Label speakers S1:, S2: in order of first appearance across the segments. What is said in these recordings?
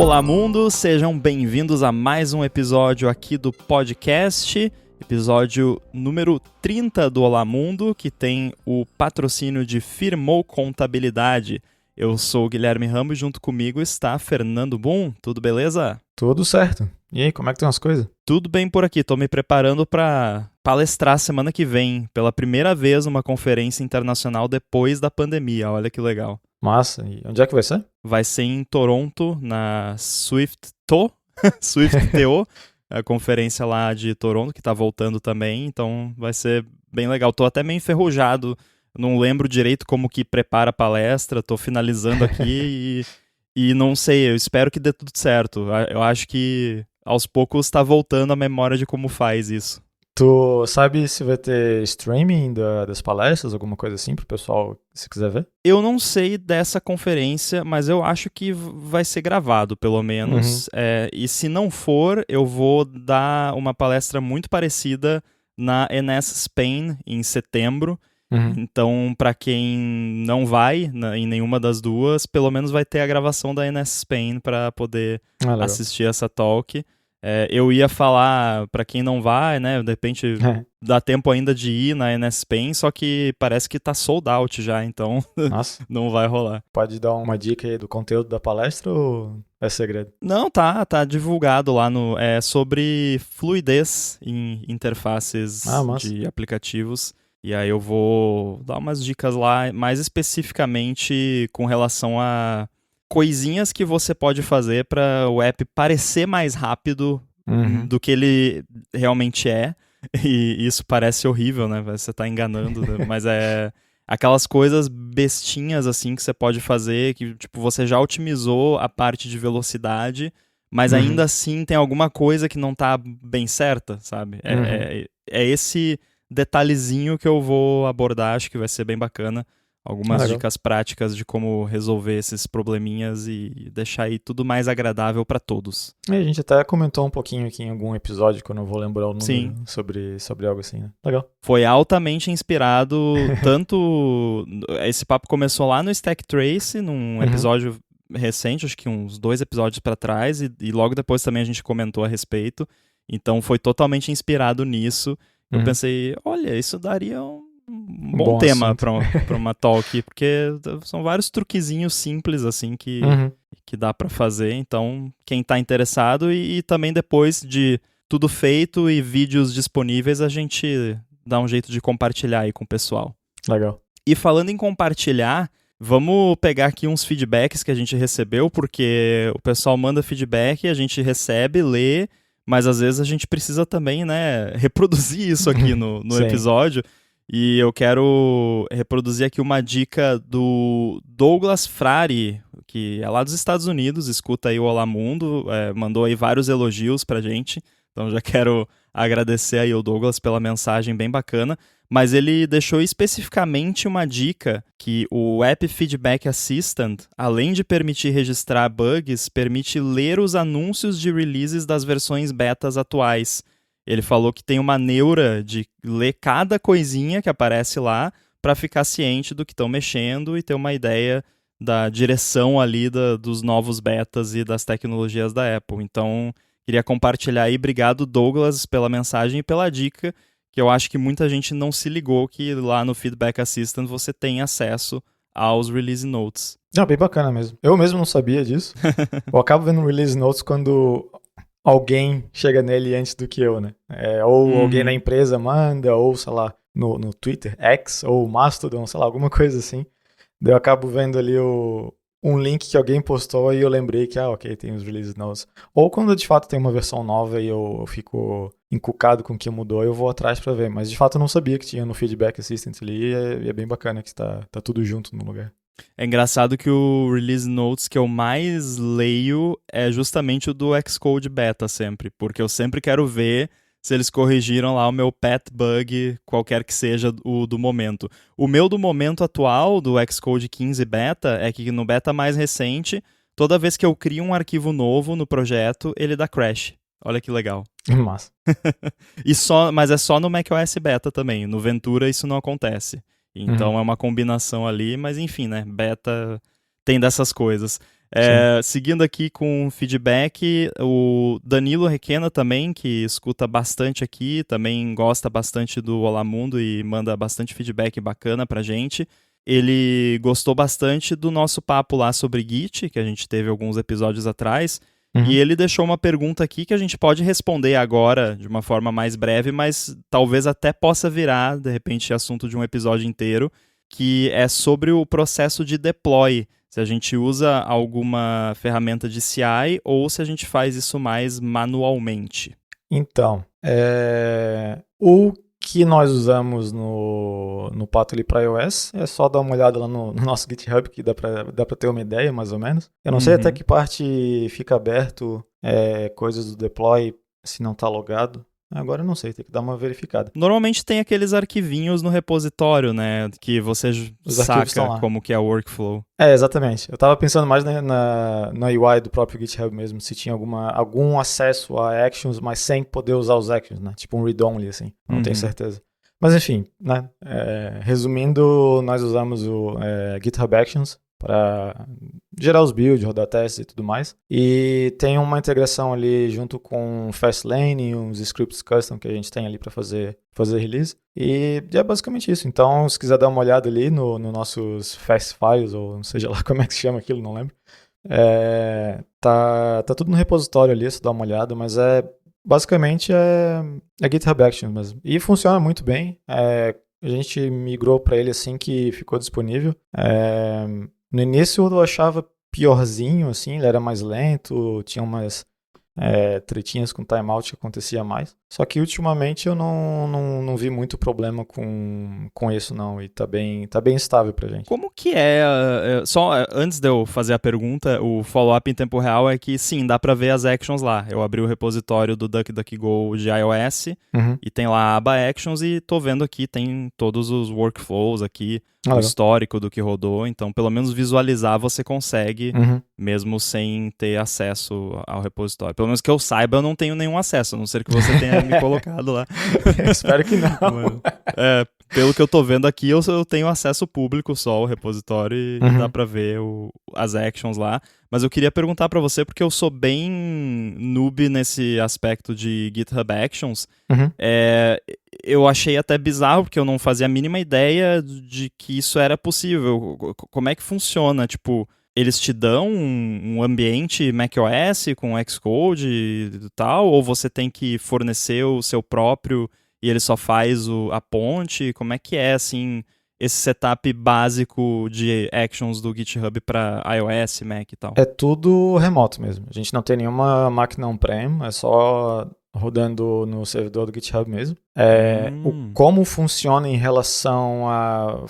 S1: Olá mundo, sejam bem-vindos a mais um episódio aqui do podcast, episódio número 30 do Olá Mundo, que tem o patrocínio de Firmou Contabilidade. Eu sou o Guilherme Ramos e junto comigo está Fernando Boom, tudo beleza?
S2: Tudo certo. E aí, como é que estão as coisas?
S1: Tudo bem por aqui, tô me preparando para palestrar semana que vem, pela primeira vez numa conferência internacional depois da pandemia, olha que legal.
S2: Massa. E onde é que vai ser?
S1: Vai ser em Toronto, na SwiftTO, SwiftTO, a conferência lá de Toronto, que tá voltando também, então vai ser bem legal. Tô até meio enferrujado, não lembro direito como que prepara a palestra, tô finalizando aqui e não sei, eu espero que dê tudo certo. Eu acho que aos poucos tá voltando a memória de como faz isso.
S2: Tu sabe se vai ter streaming das palestras, alguma coisa assim, pro pessoal, se quiser ver?
S1: Eu não sei dessa conferência, mas eu acho que vai ser gravado, pelo menos. E se não for, eu vou dar uma palestra muito parecida na NS Spain, em setembro. Então, para quem não vai em nenhuma das duas, pelo menos vai ter a gravação da NS Spain para poder assistir essa talk. Eu ia falar para quem não vai, né? De repente dá tempo ainda de ir na NS Spain, só que parece que tá sold out já, então não vai rolar.
S2: Pode dar uma dica aí do conteúdo da palestra ou é segredo?
S1: Não, tá divulgado lá sobre fluidez em interfaces de aplicativos. E aí eu vou dar umas dicas lá, mais especificamente com relação a coisinhas que você pode fazer para o app parecer mais rápido do que ele realmente é. E isso parece horrível, né? Você tá enganando, né? Mas é aquelas coisas bestinhas assim que você pode fazer, que tipo, você já otimizou a parte de velocidade, mas ainda assim tem alguma coisa que não tá bem certa, sabe? É esse detalhezinho que eu vou abordar, acho que vai ser bem bacana. Algumas dicas práticas de como resolver esses probleminhas e deixar aí tudo mais agradável para todos.
S2: A gente até comentou um pouquinho aqui em algum episódio, que eu não vou lembrar o número, sobre algo assim, né? Legal.
S1: Foi altamente inspirado, tanto... Esse papo começou lá no Stack Trace, num episódio recente, acho que uns 2 episódios para trás, e logo depois também a gente comentou a respeito. Então foi totalmente inspirado nisso. Eu pensei, olha, isso daria um bom tema para uma talk, porque são vários truquezinhos simples assim que dá para fazer. Então, quem tá interessado e também depois de tudo feito e vídeos disponíveis, a gente dá um jeito de compartilhar aí com o pessoal.
S2: Legal.
S1: E falando em compartilhar, vamos pegar aqui uns feedbacks que a gente recebeu, porque o pessoal manda feedback, a gente recebe, lê, mas às vezes a gente precisa também, né, reproduzir isso aqui no episódio. E eu quero reproduzir aqui uma dica do Douglas Frari, que é lá dos Estados Unidos, escuta aí o Olá Mundo, mandou aí vários elogios pra gente. Então já quero agradecer aí ao Douglas pela mensagem bem bacana. Mas ele deixou especificamente uma dica que o App Feedback Assistant, além de permitir registrar bugs, permite ler os anúncios de releases das versões betas atuais. Ele falou que tem uma neura de ler cada coisinha que aparece lá para ficar ciente do que estão mexendo e ter uma ideia da direção ali dos novos betas e das tecnologias da Apple. Então, queria compartilhar aí. Obrigado, Douglas, pela mensagem e pela dica, que eu acho que muita gente não se ligou que lá no Feedback Assistant você tem acesso aos Release Notes.
S2: Não, bem bacana mesmo. Eu mesmo não sabia disso. Eu acabo vendo Release Notes quando alguém chega nele antes do que eu, né? Ou alguém na empresa manda, ou sei lá, no Twitter, X, ou Mastodon, sei lá, alguma coisa assim. Daí eu acabo vendo ali um link que alguém postou e eu lembrei que, ok, tem os Release Notes. Ou quando de fato tem uma versão nova e eu fico encucado com o que mudou, eu vou atrás pra ver. Mas de fato eu não sabia que tinha no Feedback Assistant ali e é bem bacana que tá tudo junto no lugar.
S1: É engraçado que o Release Notes que eu mais leio é justamente o do Xcode Beta sempre, porque eu sempre quero ver se eles corrigiram lá o meu pet bug, qualquer que seja o do momento. O meu do momento atual, do Xcode 15 Beta, é que no beta mais recente, toda vez que eu crio um arquivo novo no projeto, ele dá crash. Olha que legal.
S2: Massa.
S1: Mas é só no macOS Beta também, no Ventura isso não acontece. Então é uma combinação ali, mas enfim, né, beta tem dessas coisas. Seguindo aqui com feedback, o Danilo Requena também, que escuta bastante aqui, também gosta bastante do Olá Mundo e manda bastante feedback bacana pra gente. Ele gostou bastante do nosso papo lá sobre Git, que a gente teve alguns episódios atrás, e ele deixou uma pergunta aqui que a gente pode responder agora de uma forma mais breve, mas talvez até possa virar, de repente, assunto de um episódio inteiro, que é sobre o processo de deploy. Se a gente usa alguma ferramenta de CI ou se a gente faz isso mais manualmente.
S2: Então, o que nós usamos no Patuli para iOS é só dar uma olhada lá no nosso GitHub, que dá para ter uma ideia, mais ou menos. Eu não sei até que parte fica aberto coisas do deploy se não está logado. Agora eu não sei, tem que dar uma verificada.
S1: Normalmente tem aqueles arquivinhos no repositório, né? Que você saca como que é o workflow.
S2: Exatamente. Eu tava pensando mais na UI do próprio GitHub mesmo, se tinha algum acesso a actions, mas sem poder usar os actions, né? Tipo um read-only, assim. Não tenho certeza. Mas enfim, né? Resumindo, nós usamos o GitHub Actions para gerar os builds, rodar testes e tudo mais. E tem uma integração ali junto com Fastlane, uns scripts custom que a gente tem ali para fazer release. E é basicamente isso. Então, se quiser dar uma olhada ali no nossos fast files, ou não seja lá como é que se chama aquilo, não lembro. Tá tudo no repositório ali, se dá uma olhada, mas basicamente é GitHub Actions mesmo. E funciona muito bem. A gente migrou para ele assim que ficou disponível. No início eu achava piorzinho, assim, ele era mais lento, tinha umas tretinhas com timeout que acontecia mais. Só que ultimamente eu não vi muito problema com isso, não. E tá bem estável pra gente.
S1: Como que só antes de eu fazer a pergunta, o follow-up em tempo real é que sim, dá pra ver as actions lá. Eu abri o repositório do DuckDuckGo de iOS e tem lá a aba Actions e tô vendo aqui, tem todos os workflows aqui, o histórico do que rodou. Então, pelo menos visualizar você consegue, mesmo sem ter acesso ao repositório. Pelo menos que eu saiba, eu não tenho nenhum acesso, a não ser que você tenha me colocado lá.
S2: Espero que não.
S1: Pelo que eu tô vendo aqui, eu tenho acesso público só ao repositório e dá pra ver as actions lá. Mas eu queria perguntar pra você, porque eu sou bem noob nesse aspecto de GitHub Actions. Eu achei até bizarro, porque eu não fazia a mínima ideia de que isso era possível. Como é que funciona? Tipo, eles te dão um ambiente macOS com Xcode e tal? Ou você tem que fornecer o seu próprio e ele só faz a ponte? Como é que é, assim, esse setup básico de actions do GitHub para iOS, Mac e tal?
S2: É tudo remoto mesmo. A gente não tem nenhuma máquina on-prem, é só rodando no servidor do GitHub mesmo. Como funciona em relação a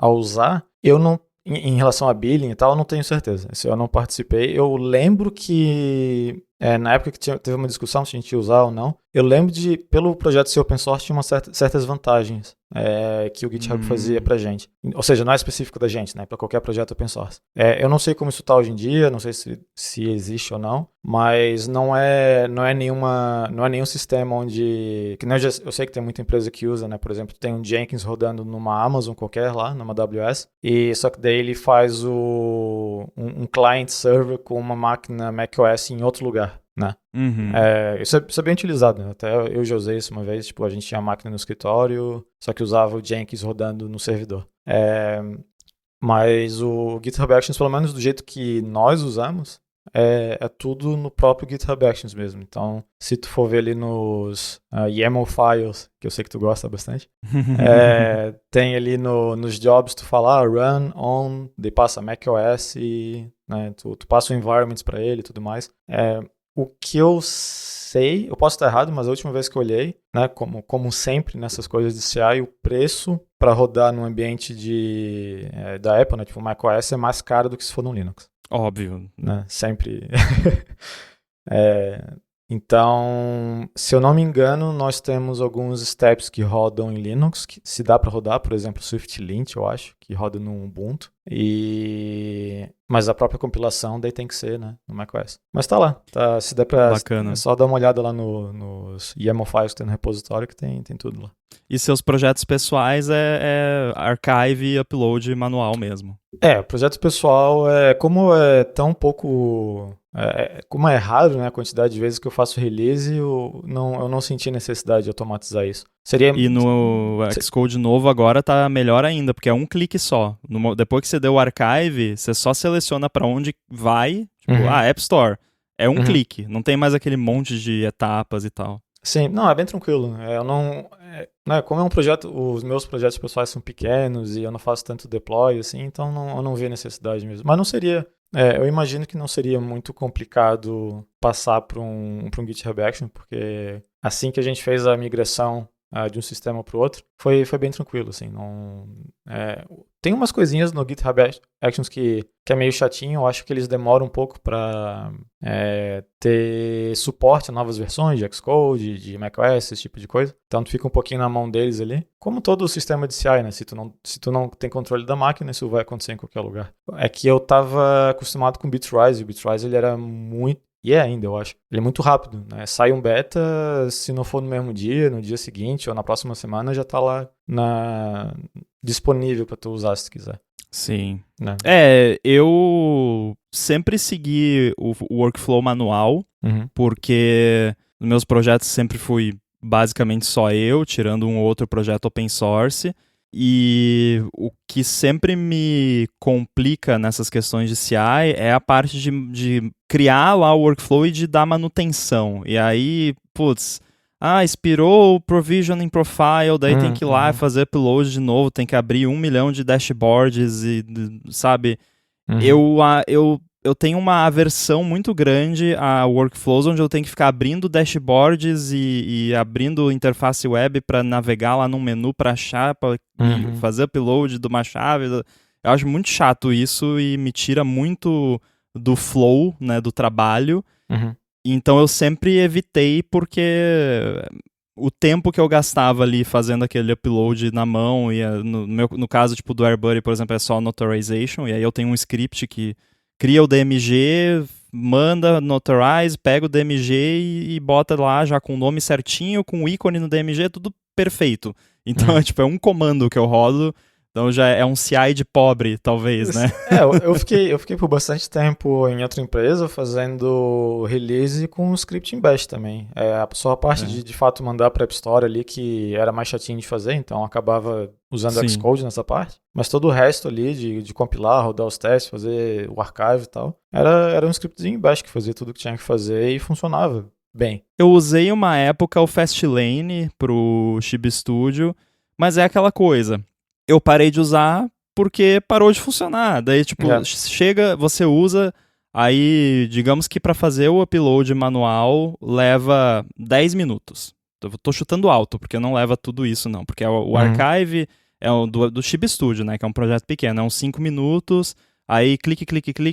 S2: usar, eu não... Em relação a billing e tal, eu não tenho certeza. Se eu não participei, eu lembro que na época que teve uma discussão se a gente ia usar ou não, eu lembro pelo projeto ser open source, tinha certas vantagens que o GitHub fazia pra gente. Ou seja, não é específico da gente, né? Para qualquer projeto open source. Eu não sei como isso tá hoje em dia, não sei se existe ou não, mas não é nenhum sistema onde... Que eu sei que tem muita empresa que usa, né? Por exemplo, tem um Jenkins rodando numa Amazon qualquer lá, numa AWS, e só que daí ele faz um client server com uma máquina macOS em outro lugar. Né? Isso é bem utilizado, né? Até eu já usei isso uma vez, tipo, a gente tinha a máquina no escritório, só que usava o Jenkins rodando no servidor. Mas o GitHub Actions, pelo menos do jeito que nós usamos, é tudo no próprio GitHub Actions mesmo. Então, se tu for ver ali nos YAML files, que eu sei que tu gosta bastante, tem ali nos jobs, tu fala run on, daí passa macOS e né, tu passa o environments para ele e tudo mais. O que eu sei, eu posso estar errado, mas a última vez que eu olhei, né, como sempre nessas coisas de CI, o preço para rodar no ambiente da Apple, né, tipo o macOS, é mais caro do que se for no Linux.
S1: Óbvio.
S2: Né, sempre. Então, se eu não me engano, nós temos alguns steps que rodam em Linux, que se dá para rodar, por exemplo, SwiftLint, eu acho, que roda no Ubuntu. Mas a própria compilação daí tem que ser, né, no macOS. Mas tá lá, se der pra...
S1: Bacana.
S2: É só dar uma olhada lá nos YAML files que tem no repositório, que tem tudo lá.
S1: E seus projetos pessoais é archive e upload manual mesmo?
S2: Projeto pessoal, como é tão pouco. Como é raro, né, a quantidade de vezes que eu faço release, eu não senti necessidade de automatizar isso. Seria.
S1: E no Xcode novo agora tá melhor ainda, porque é um clique só. Depois que você deu o archive, você só seleciona para onde vai, tipo, App Store. É um clique, não tem mais aquele monte de etapas e tal.
S2: Sim, não, é bem tranquilo. Eu não. Né, como é um projeto, os meus projetos pessoais são pequenos e eu não faço tanto deploy, assim, então eu não vi necessidade mesmo. Mas não seria. Eu imagino que não seria muito complicado passar para um GitHub Action, porque assim que a gente fez a migração de um sistema para o outro, foi bem tranquilo, assim. Não, tem umas coisinhas no GitHub Actions que é meio chatinho, eu acho que eles demoram um pouco para ter suporte a novas versões de Xcode, de macOS, esse tipo de coisa. Então fica um pouquinho na mão deles ali. Como todo o sistema de CI, né? Se tu não tem controle da máquina, isso vai acontecer em qualquer lugar. É que eu estava acostumado com o Bitrise. O Bitrise ele era muito. E ainda, eu acho. Ele é muito rápido, né? Sai um beta, se não for no mesmo dia, no dia seguinte ou na próxima semana, já está lá disponível para tu usar se tu quiser.
S1: Sim.
S2: Né?
S1: Eu sempre segui o workflow manual, porque nos meus projetos sempre fui basicamente só eu, tirando um outro projeto open source. E o que sempre me complica nessas questões de CI é a parte de criar lá o workflow e de dar manutenção. E aí, expirou o provisioning profile, daí tem que ir lá fazer upload de novo, tem que abrir 1 milhão de dashboards e, sabe? Eu tenho uma aversão muito grande a workflows onde eu tenho que ficar abrindo dashboards e abrindo interface web para navegar lá num menu para achar, para fazer upload de uma chave. Eu acho muito chato isso e me tira muito do flow, né, do trabalho. Então eu sempre evitei porque o tempo que eu gastava ali fazendo aquele upload na mão, e no caso tipo do AirBuddy, por exemplo, é só notarization, e aí eu tenho um script que cria o DMG, manda, notarize, pega o DMG e bota lá já com o nome certinho, com o ícone no DMG, tudo perfeito. Então é um comando que eu rodo, então já é um CI de pobre, talvez, né?
S2: Eu fiquei por bastante tempo em outra empresa fazendo release com script em bash também. Só a parte de fato mandar para App Store ali que era mais chatinho de fazer, então acabava usando Xcode nessa parte. Mas todo o resto ali de compilar, rodar os testes, fazer o archive e tal, era um scriptzinho em bash que fazia tudo que tinha que fazer e funcionava bem.
S1: Eu usei uma época o Fastlane pro Chibi Studio, mas é aquela coisa. Eu parei de usar porque parou de funcionar. Daí, chega, você usa, aí, digamos que para fazer o upload manual leva 10 minutos. Eu tô chutando alto, porque não leva tudo isso, não. Porque o archive é do Chibi Studio, né? Que é um projeto pequeno. É uns 5 minutos, aí clique,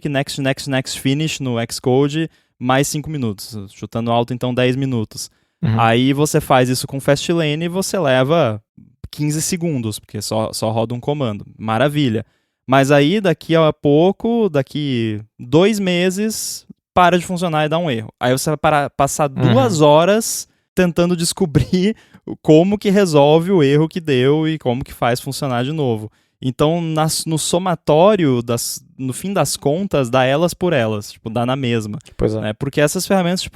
S1: next, finish no Xcode, mais 5 minutos. Chutando alto, então 10 minutos. Aí você faz isso com Fastlane e você leva 15 segundos, porque só roda um comando. Maravilha. Mas aí, daqui a pouco, daqui 2 meses, para de funcionar e dá um erro. Aí você vai passar 2 horas tentando descobrir como que resolve o erro que deu e como que faz funcionar de novo. Então, no somatório, no fim das contas, dá elas por elas. Tipo, dá na mesma.
S2: Pois é.
S1: Né? Porque essas ferramentas,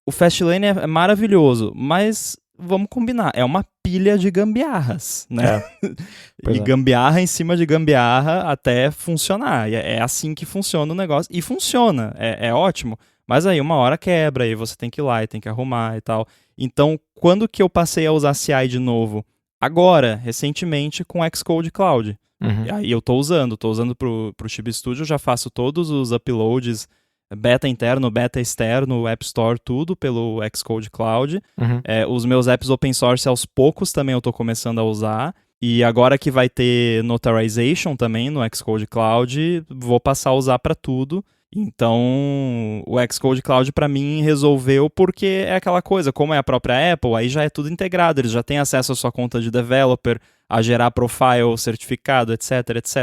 S1: o Fastlane é maravilhoso, mas vamos combinar, é uma pilha de gambiarras, né? E gambiarra em cima de gambiarra até funcionar. E é assim que funciona o negócio. E funciona, é ótimo. Mas aí uma hora quebra, aí você tem que ir lá e tem que arrumar e tal. Então, quando que eu passei a usar CI de novo? Agora, recentemente, com Xcode Cloud. E aí eu tô usando pro Chibi Studio, já faço todos os uploads, beta interno, beta externo, App Store, tudo pelo Xcode Cloud. Os meus apps open source aos poucos também eu tô começando a usar. E agora que vai ter notarization também no Xcode Cloud, vou passar a usar para tudo. Então, o Xcode Cloud para mim resolveu porque é aquela coisa, como é a própria Apple, aí já é tudo integrado, eles já têm acesso à sua conta de developer, a gerar profile, certificado, etc, etc.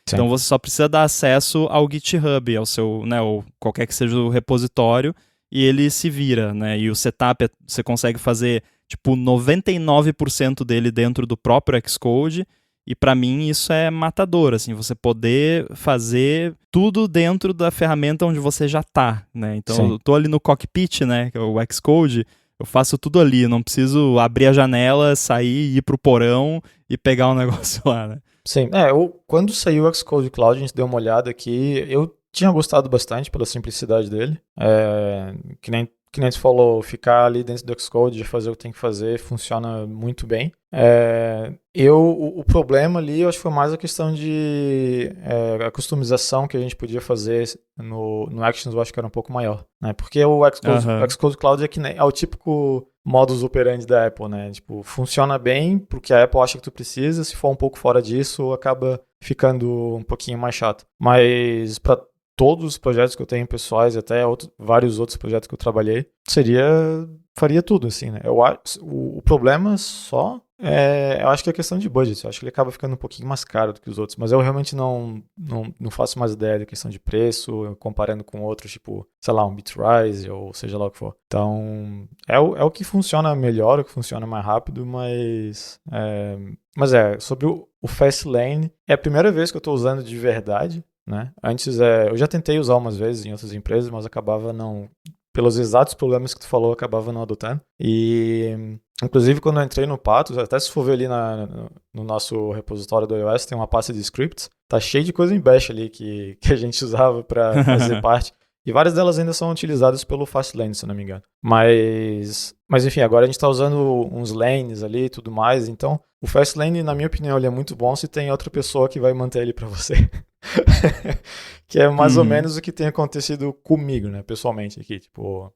S1: Sim. Então você só precisa dar acesso ao GitHub, ao seu, né, ou qualquer que seja o repositório, e ele se vira, né? E o setup você consegue fazer tipo 99% dele dentro do próprio Xcode, E pra mim isso é matador, assim, você poder fazer tudo dentro da ferramenta onde você já tá, né? Então
S2: Sim.
S1: eu tô ali no cockpit, né, que é o Xcode, eu faço tudo ali, eu não preciso abrir a janela, sair, ir pro porão e pegar o negócio lá, né?
S2: Sim, quando saiu o Xcode Cloud, a gente deu uma olhada aqui, eu tinha gostado bastante pela simplicidade dele. Que nem tu falou, ficar ali dentro do Xcode, fazer o que tem que fazer, funciona muito bem. O problema ali, eu acho que foi mais a questão de a customização que a gente podia fazer no Actions, eu acho que era um pouco maior, né? Porque o Xcode Cloud é o típico modus operandi da Apple, né? Tipo, funciona bem porque a Apple acha que tu precisa, se for um pouco fora disso, acaba ficando um pouquinho mais chato. Mas para todos os projetos que eu tenho pessoais e até vários outros projetos que eu trabalhei, faria tudo, assim, né? O problema só eu acho que é questão de budget. Eu acho que ele acaba ficando um pouquinho mais caro do que os outros, mas eu realmente não faço mais ideia da questão de preço, comparando com outros, tipo, sei lá, um Bitrise ou seja lá o que for. Então, é o que funciona melhor, o que funciona mais rápido, mas sobre o Fastlane, é a primeira vez que eu estou usando de verdade, né? Antes, eu já tentei usar umas vezes em outras empresas, mas acabava não... Pelos exatos problemas que tu falou, acabava não adotando. E, inclusive, quando eu entrei no Patos, até se for ver ali no nosso repositório do iOS, tem uma pasta de scripts. Tá cheio de coisa em bash ali que a gente usava para fazer parte. E várias delas ainda são utilizadas pelo Fastlane, se eu não me engano. Mas enfim, agora a gente está usando uns lanes ali e tudo mais. Então, o Fastlane, na minha opinião, ele é muito bom se tem outra pessoa que vai manter ele para você. Que é mais ou menos o que tem acontecido comigo, né, pessoalmente aqui. Tipo,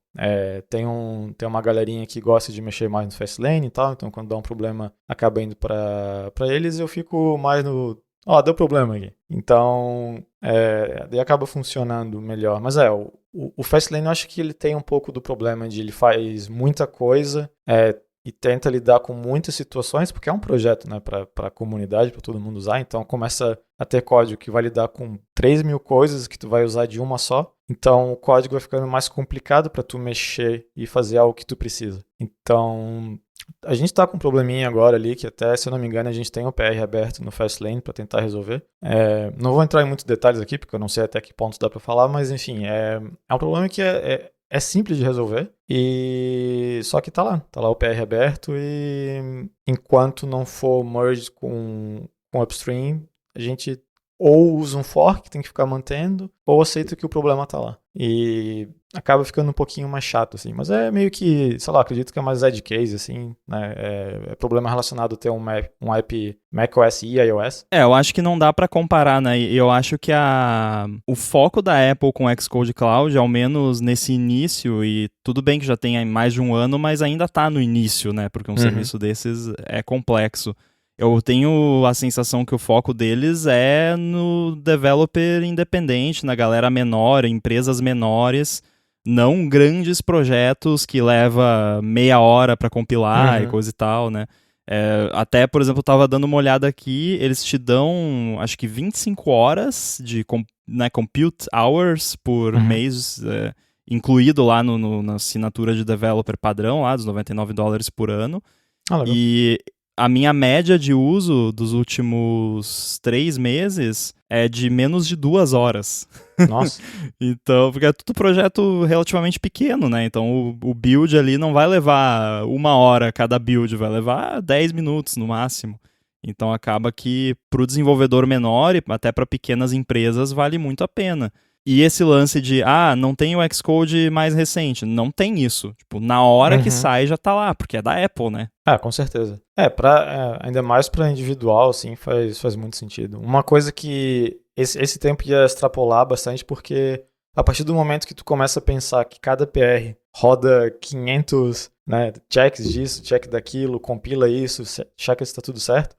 S2: tem uma galerinha que gosta de mexer mais no Fastlane e tal, então quando dá um problema, acaba indo para eles, eu fico mais no... deu problema aqui. Então, daí acaba funcionando melhor. Mas o Fastlane eu acho que ele tem um pouco do problema de ele faz muita coisa, e tenta lidar com muitas situações, porque é um projeto, né, para a comunidade, para todo mundo usar, então começa a ter código que vai lidar com 3.000 coisas que tu vai usar de uma só, então o código vai ficando mais complicado para tu mexer e fazer algo que tu precisa. Então, a gente está com um probleminha agora ali, que até, se eu não me engano, a gente tem o PR aberto no Fastlane para tentar resolver. Não vou entrar em muitos detalhes aqui, porque eu não sei até que ponto dá para falar, mas enfim, é um problema que é simples de resolver, e só que tá lá o PR aberto, e enquanto não for merged com upstream, a gente ou usa um fork, tem que ficar mantendo, ou aceita que o problema tá lá. E acaba ficando um pouquinho mais chato, assim. Mas é meio que, sei lá, acredito que é mais edge case, assim, né? É problema relacionado a ter um app macOS e iOS.
S1: Eu acho que não dá pra comparar, né? E eu acho que o foco da Apple com o Xcode Cloud, ao menos nesse início, e tudo bem que já tem mais de um ano, mas ainda tá no início, né? Porque um serviço desses é complexo. Eu tenho a sensação que o foco deles é no developer independente, na galera menor, empresas menores, não grandes projetos que leva meia hora para compilar e coisa e tal, né? Até, por exemplo, eu tava dando uma olhada aqui, eles te dão, acho que 25 horas de compute hours por mês, incluído lá na assinatura de developer padrão, lá dos $99 por ano.
S2: Legal.
S1: E a minha média de uso dos últimos 3 meses é de menos de 2 horas.
S2: Nossa.
S1: Então, porque é tudo projeto relativamente pequeno, né? Então, o build ali não vai levar 1 hora cada build, vai levar 10 minutos no máximo. Então, acaba que para o desenvolvedor menor e até para pequenas empresas vale muito a pena. E esse lance de, não tem o Xcode mais recente. Não tem isso. Tipo, na hora que sai já tá lá, porque é da Apple, né?
S2: Com certeza. Ainda mais para individual, assim, faz muito sentido. Uma coisa que esse tempo ia extrapolar bastante, porque a partir do momento que tu começa a pensar que cada PR roda 500, né, checks disso, check daquilo, compila isso, checa se tá tudo certo,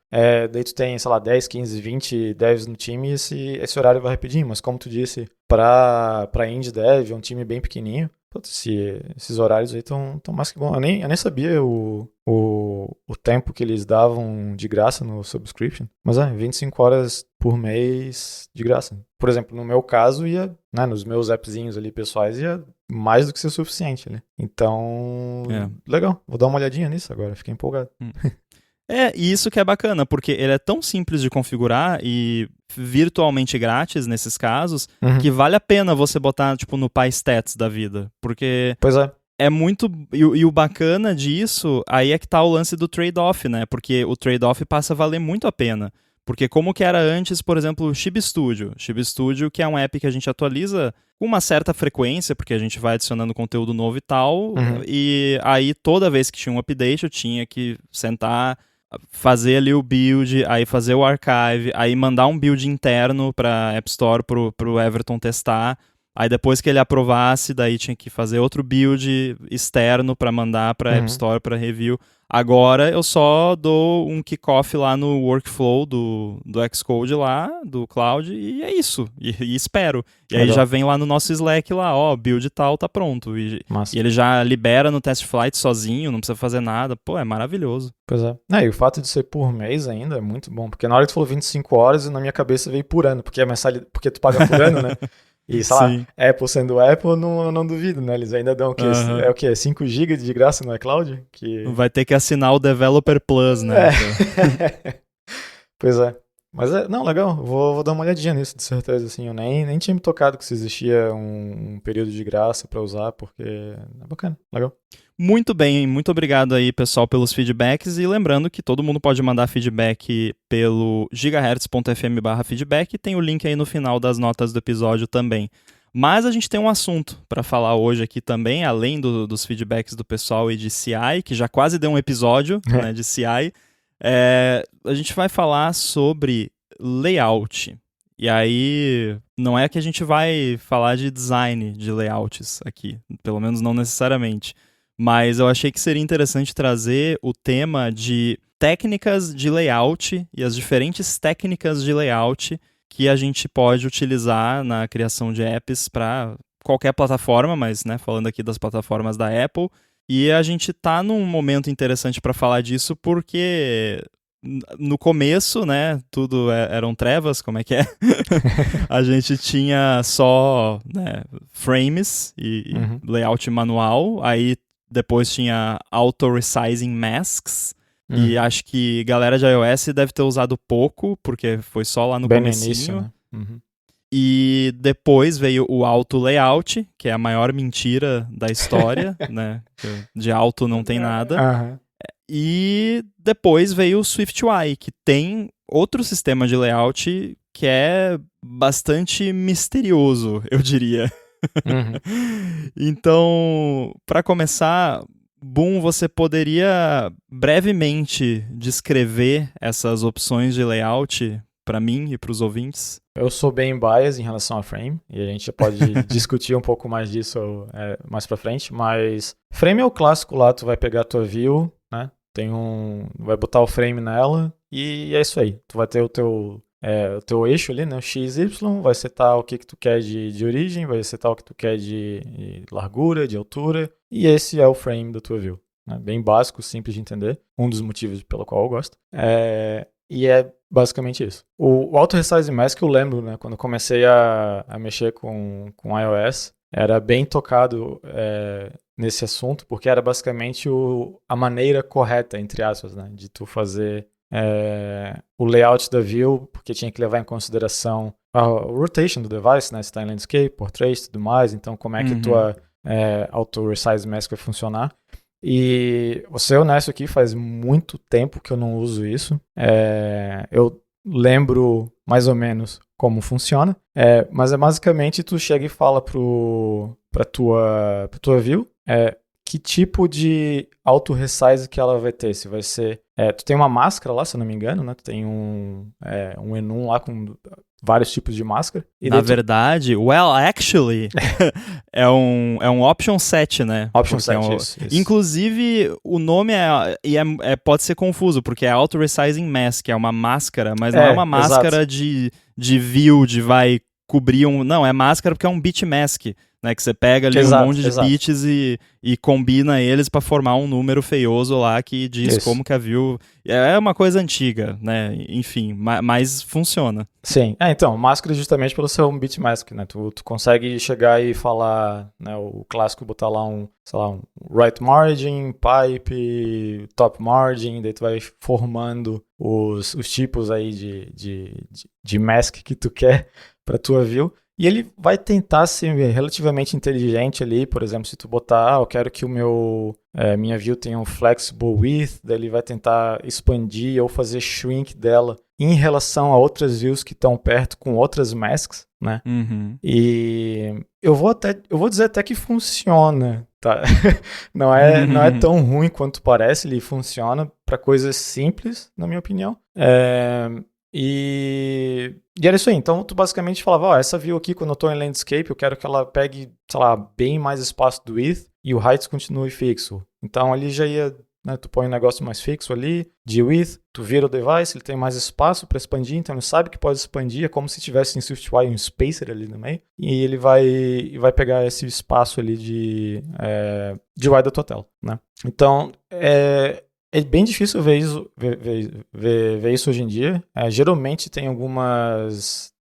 S2: daí tu tem, sei lá, 10, 15, 20 devs no time, e esse horário vai rapidinho, mas como tu disse, para indie dev, é um time bem pequenininho, esses horários aí estão mais que bom. Eu nem sabia o tempo que eles davam de graça no subscription. Mas 25 horas por mês de graça. Por exemplo, no meu caso, nos meus appzinhos ali pessoais, ia mais do que ser suficiente, né? Então, legal. Vou dar uma olhadinha nisso agora. Fiquei empolgado.
S1: E isso que é bacana, porque ele é tão simples de configurar e virtualmente grátis nesses casos, que vale a pena você botar, tipo, no PyStats da vida. Porque
S2: Pois é.
S1: é muito... E o bacana disso, aí é que tá o lance do trade-off, né? Porque o trade-off passa a valer muito a pena. Porque como que era antes, por exemplo, o Chibi Studio. Chibi Studio, que é um app que a gente atualiza com uma certa frequência, porque a gente vai adicionando conteúdo novo e tal. E aí, toda vez que tinha um update, eu tinha que sentar, fazer ali o build, aí fazer o archive, aí mandar um build interno para App Store pro Everton testar. Aí depois que ele aprovasse, daí tinha que fazer outro build externo para mandar para App Store para review. Agora eu só dou um kickoff lá no workflow do Xcode lá, do Cloud, e é isso. E espero. E aí já vem lá no nosso Slack lá, ó, build tal, tá pronto. E ele já libera no test flight sozinho, não precisa fazer nada. Pô, é maravilhoso.
S2: Pois é. E o fato de ser por mês ainda é muito bom, porque na hora que tu falou 25 horas, na minha cabeça veio por ano, porque porque tu paga por ano, né? E, sei lá, Apple sendo Apple, não duvido, né? Eles ainda dão o quê? É o quê? 5 GB de graça no iCloud?
S1: Vai ter que assinar o Developer Plus, né?
S2: Pois é. Mas não, legal. Vou dar uma olhadinha nisso, de certeza, assim. Eu nem tinha me tocado que se existia um período de graça pra usar, porque é bacana, legal.
S1: Muito bem, muito obrigado aí, pessoal, pelos feedbacks. E lembrando que todo mundo pode mandar feedback pelo gigahertz.fm/feedback. Tem o link aí no final das notas do episódio também. Mas a gente tem um assunto para falar hoje aqui também, além dos feedbacks do pessoal e de CI, que já quase deu um episódio né, de CI. A gente vai falar sobre layout. E aí, não é que a gente vai falar de design de layouts aqui, pelo menos não necessariamente. Mas eu achei que seria interessante trazer o tema de técnicas de layout e as diferentes técnicas de layout que a gente pode utilizar na criação de apps para qualquer plataforma, mas né, falando aqui das plataformas da Apple. E a gente tá num momento interessante para falar disso porque no começo, né, tudo eram trevas, como é que é? A gente tinha só né, frames e layout manual, aí depois tinha auto-resizing masks, e acho que galera de iOS deve ter usado pouco, porque foi só lá no comecinho. Início, né? E depois veio o auto-layout, que é a maior mentira da história, né? De auto não tem nada. E depois veio o SwiftUI, que tem outro sistema de layout que é bastante misterioso, eu diria. Então, para começar, Boom, você poderia brevemente descrever essas opções de layout para mim e para os ouvintes?
S2: Eu sou bem biased em relação a frame, e a gente pode discutir um pouco mais disso mais pra frente, mas frame é o clássico lá, tu vai pegar a tua view, né? Vai botar o frame nela, e é isso aí. Tu vai ter o teu eixo ali, né? O XY, vai setar o que tu quer de origem, vai setar o que tu quer de largura, de altura, e esse é o frame da tua view. Né? Bem básico, simples de entender, um dos motivos pelo qual eu gosto. E é basicamente isso. O Auto-Resize Mask eu lembro, né? Quando eu comecei a mexer com iOS, era bem tocado nesse assunto, porque era basicamente a maneira correta, entre aspas, né? De tu fazer o layout da view, porque tinha que levar em consideração a rotation do device, né? Se está em landscape, portrait e tudo mais, então como é que tua Auto-Resize Mask vai funcionar. E vou ser honesto aqui, faz muito tempo que eu não uso isso. Eu lembro mais ou menos como funciona, mas basicamente tu chega e fala pra tua view que tipo de auto-resize que ela vai ter. Se vai ser... tu tem uma máscara lá, se eu não me engano, né? Tu tem um enum lá com vários tipos de máscara. E
S1: na verdade, actually, é um option set, né?
S2: Option set, isso.
S1: Inclusive, o nome pode ser confuso, porque é auto-resizing mask, é uma máscara, mas não é uma máscara de view, de vai cobrir não, é máscara porque é um bit mask. né? Que você pega ali
S2: Exato,
S1: um monte de
S2: exato.
S1: bits e combina eles para formar um número feioso lá que diz
S2: Isso.
S1: como que a view... É uma coisa antiga, né? Enfim, mas funciona.
S2: Sim. Então, máscara justamente pelo seu bitmask, né? Tu consegue chegar e falar, né, o clássico, botar lá um right margin, pipe, top margin, daí tu vai formando os tipos aí de mask que tu quer para tua view. E ele vai tentar ser relativamente inteligente ali, por exemplo, se tu botar, eu quero que minha view tenha um flexible width, daí ele vai tentar expandir ou fazer shrink dela em relação a outras views que estão perto com outras masks, né?
S1: Uhum.
S2: E eu vou dizer até que funciona, tá? Não é tão ruim quanto parece, ele funciona para coisas simples, na minha opinião. E era isso aí. Então, tu basicamente falava, essa view aqui, quando eu tô em landscape, eu quero que ela pegue, sei lá, bem mais espaço do width e o height continue fixo. Então, ali já ia, né, tu põe um negócio mais fixo ali, de width, tu vira o device, ele tem mais espaço para expandir, então ele sabe que pode expandir, é como se tivesse em SwiftUI um spacer ali no meio, e ele vai pegar esse espaço ali de UI da tua tela, né? Então, é bem difícil ver isso hoje em dia. Geralmente tem algumas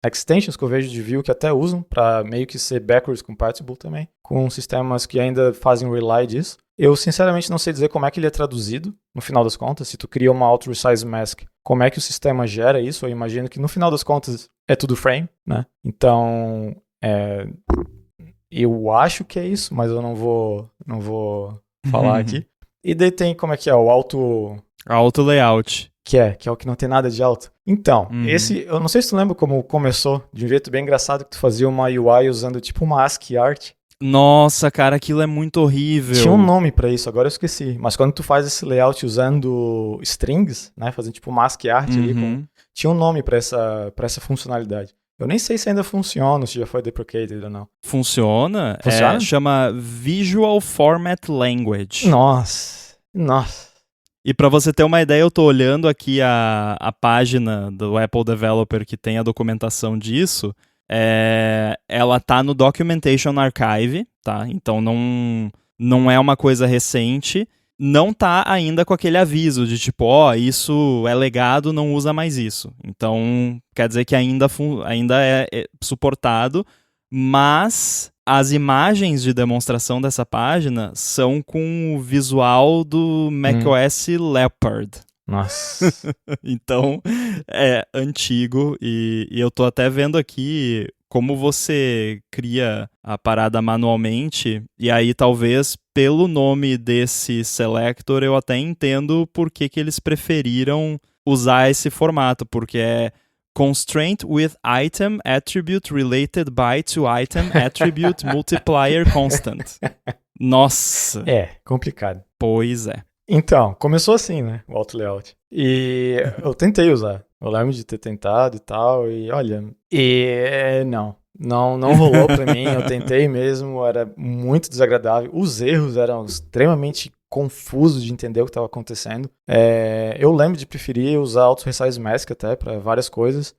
S2: extensions que eu vejo de view que até usam para meio que ser backwards compatible também, com sistemas que ainda fazem rely disso. Eu sinceramente não sei dizer como é que ele é traduzido, no final das contas, se tu cria uma auto-resize mask, como é que o sistema gera isso. Eu imagino que no final das contas é tudo frame, né? Então, eu acho que é isso, mas eu não vou falar aqui. E daí tem como é que é o
S1: Auto layout.
S2: Que é o que não tem nada de alto. Então, esse, eu não sei se tu lembra como começou, de um jeito bem engraçado, que tu fazia uma UI usando tipo uma ASCII art.
S1: Nossa, cara, aquilo é muito horrível.
S2: Tinha um nome pra isso, agora eu esqueci. Mas quando tu faz esse layout usando strings, né, fazendo tipo uma ASCII art ali, tinha um nome pra essa funcionalidade. Eu nem sei se ainda funciona, se já foi deprecated ou não.
S1: Funciona? Chama Visual Format Language.
S2: Nossa.
S1: E para você ter uma ideia, eu tô olhando aqui a página do Apple Developer que tem a documentação disso. Ela tá no Documentation Archive, tá? Então não é uma coisa recente. Não tá ainda com aquele aviso de tipo, isso é legado, não usa mais isso. Então, quer dizer que ainda é suportado, mas as imagens de demonstração dessa página são com o visual do macOS Leopard.
S2: Nossa.
S1: Então, é antigo e eu tô até vendo aqui como você cria a parada manualmente, e aí talvez pelo nome desse selector eu até entendo por que eles preferiram usar esse formato, porque é Constraint with Item Attribute Related by to Item Attribute Multiplier Constant. Nossa.
S2: Complicado.
S1: Pois é.
S2: Então, começou assim, né, o auto layout. E eu tentei usar. Eu lembro de ter tentado e tal, e olha, não rolou pra mim. Eu tentei mesmo, era muito desagradável. Os erros eram extremamente confusos de entender o que estava acontecendo. Eu lembro de preferir usar auto-resize mask até para várias coisas,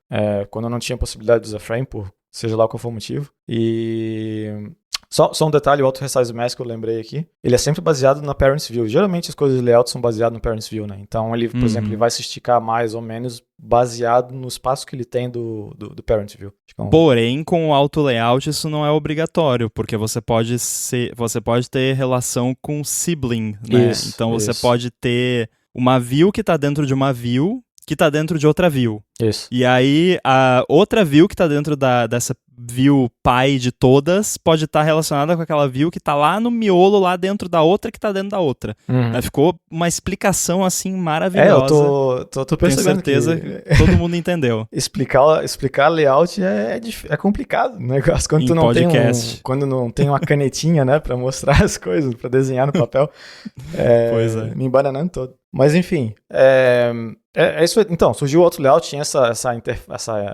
S2: quando eu não tinha possibilidade de usar frame, por seja lá qual for o motivo. E só um detalhe, o auto-resize mask que eu lembrei aqui, ele é sempre baseado na parents view. Geralmente as coisas de layout são baseadas no parents view, né? Então ele, por exemplo, ele vai se esticar mais ou menos baseado no espaço que ele tem do parent view.
S1: Porém, com o auto layout isso não é obrigatório, porque você pode ter relação com sibling, né? Então você pode ter uma view que está dentro de uma view que está dentro de outra view.
S2: Isso.
S1: E aí, a outra view que está dentro dessa view pai de todas pode estar relacionada com aquela view que está lá no miolo, lá dentro da outra que está dentro da outra. Ficou uma explicação, assim, maravilhosa.
S2: Eu tô percebendo.
S1: Tenho certeza que todo mundo entendeu.
S2: Explicar layout é complicado, né? Quando tu não
S1: podcast.
S2: Quando não tem uma canetinha, né, para mostrar as coisas, para desenhar no papel.
S1: Pois é.
S2: Me embananando todo. Mas enfim, isso. Então, surgiu o auto layout, tinha essa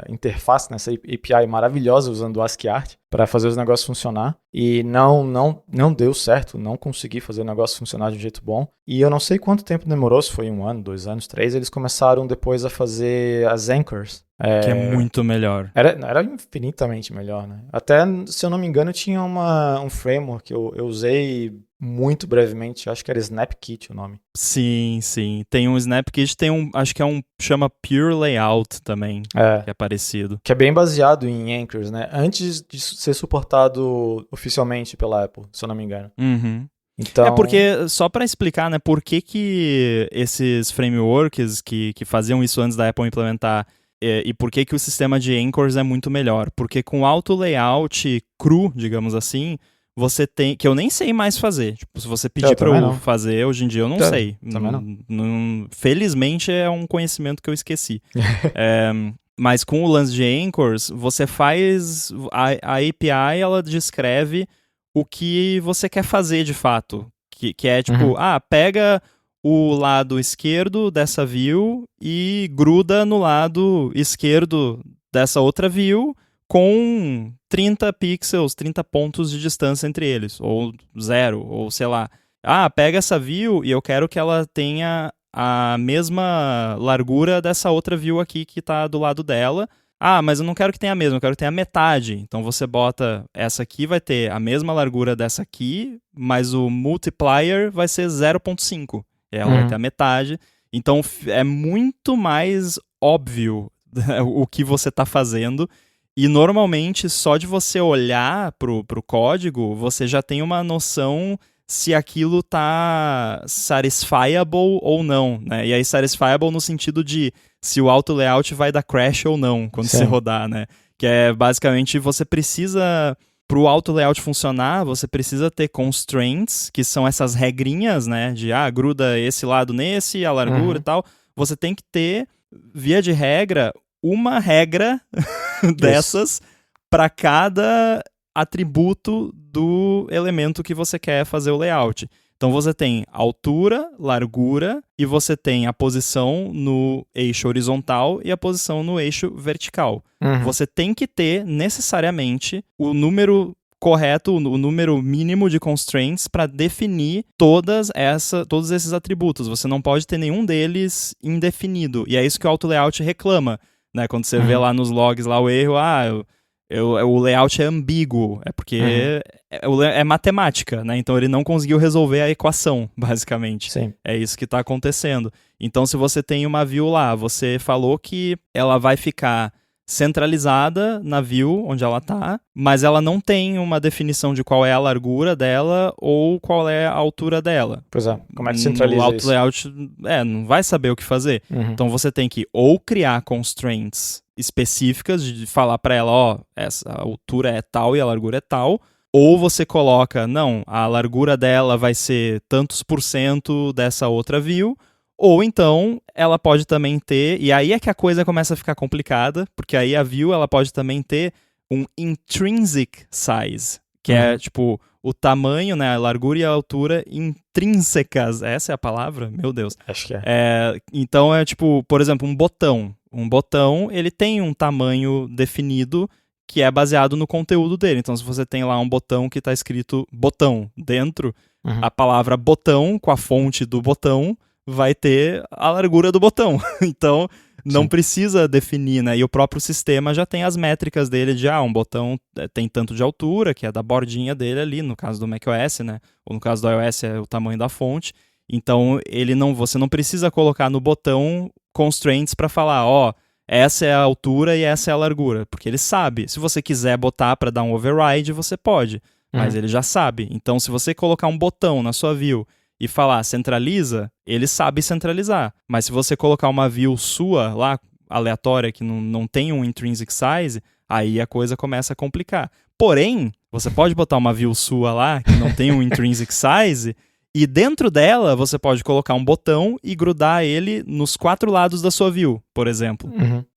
S2: interface, né, essa API maravilhosa usando o ASCII Art para fazer os negócios funcionar. E não deu certo, não consegui fazer o negócio funcionar de um jeito bom. E eu não sei quanto tempo demorou, se foi 1 ano, 2 anos, 3. Eles começaram depois a fazer as anchors,
S1: Que é muito melhor.
S2: Era infinitamente melhor, né? Até, se eu não me engano, tinha um framework que eu usei muito brevemente, acho que era SnapKit o nome.
S1: Sim. Tem um SnapKit, acho que chama Pure Layout também, que é parecido.
S2: Que é bem baseado em Anchors, né? Antes de ser suportado oficialmente pela Apple, se eu não me engano.
S1: Uhum.
S2: Então...
S1: porque, só para explicar, né, por que esses frameworks que faziam isso antes da Apple implementar, e por que o sistema de Anchors é muito melhor. Porque com auto layout cru, digamos assim, você tem, que eu nem sei mais fazer. Tipo, se você pedir para eu fazer, hoje em dia eu não sei.
S2: Também não.
S1: Felizmente é um conhecimento que eu esqueci. Mas com o lance de Anchors, você faz... A API, ela descreve o que você quer fazer de fato. Que é tipo, pega o lado esquerdo dessa view e gruda no lado esquerdo dessa outra view com 30 pixels, 30 pontos de distância entre eles, ou 0, ou sei lá. Pega essa view e eu quero que ela tenha a mesma largura dessa outra view aqui que está do lado dela. Mas eu não quero que tenha a mesma, eu quero que tenha a metade. Então você bota essa aqui, vai ter a mesma largura dessa aqui, mas o multiplier vai ser 0.5. Ela vai ter a metade. Então é muito mais óbvio o que você está fazendo. E normalmente, só de você olhar pro código, você já tem uma noção se aquilo tá satisfiable ou não, né? E aí satisfiable no sentido de se o auto layout vai dar crash ou não quando você rodar, né? Que é basicamente você precisa, pro auto layout funcionar, você precisa ter constraints, que são essas regrinhas, né? De gruda esse lado nesse, a largura e tal. Você tem que ter, via de regra, uma regra dessas para cada atributo do elemento que você quer fazer o layout. Então você tem altura, largura, e você tem a posição no eixo horizontal e a posição no eixo vertical. Você tem que ter, necessariamente, o número correto, o número mínimo de constraints para definir todos esses atributos. Você não pode ter nenhum deles indefinido. E é isso que o auto-layout reclama, né? Quando você vê lá nos logs lá o erro, o layout é ambíguo, é porque é matemática, né? Então ele não conseguiu resolver a equação, basicamente.
S2: Sim.
S1: É isso que está acontecendo. Então se você tem uma view lá, você falou que ela vai ficar centralizada na view onde ela está, mas ela não tem uma definição de qual é a largura dela ou qual é a altura dela.
S2: Pois é, como é que centraliza
S1: isso? O auto-layout não vai saber o que fazer. Então você tem que ou criar constraints específicas de falar para ela, essa altura é tal e a largura é tal, ou você coloca, não, a largura dela vai ser tantos % dessa outra view, ou então ela pode também ter, e aí é que a coisa começa a ficar complicada, porque aí a view ela pode também ter um intrinsic size, que é tipo o tamanho, né, a largura e a altura intrínsecas. Essa é a palavra? Meu Deus.
S2: Acho que é.
S1: Então é tipo, por exemplo, um botão. Um botão, ele tem um tamanho definido que é baseado no conteúdo dele. Então se você tem lá um botão que está escrito botão dentro, a palavra botão com a fonte do botão vai ter a largura do botão. Então, não precisa definir, né? E o próprio sistema já tem as métricas dele de, um botão tem tanto de altura, que é da bordinha dele ali, no caso do macOS, né? Ou no caso do iOS é o tamanho da fonte. Então, você não precisa colocar no botão constraints para falar, essa é a altura e essa é a largura, porque ele sabe. Se você quiser botar para dar um override, você pode, mas ele já sabe. Então, se você colocar um botão na sua view e falar centraliza, ele sabe centralizar. Mas se você colocar uma view sua lá, aleatória, que não tem um intrinsic size, aí a coisa começa a complicar. Porém, você pode botar uma view sua lá, que não tem um intrinsic size, e dentro dela você pode colocar um botão e grudar ele nos 4 lados da sua view, por exemplo.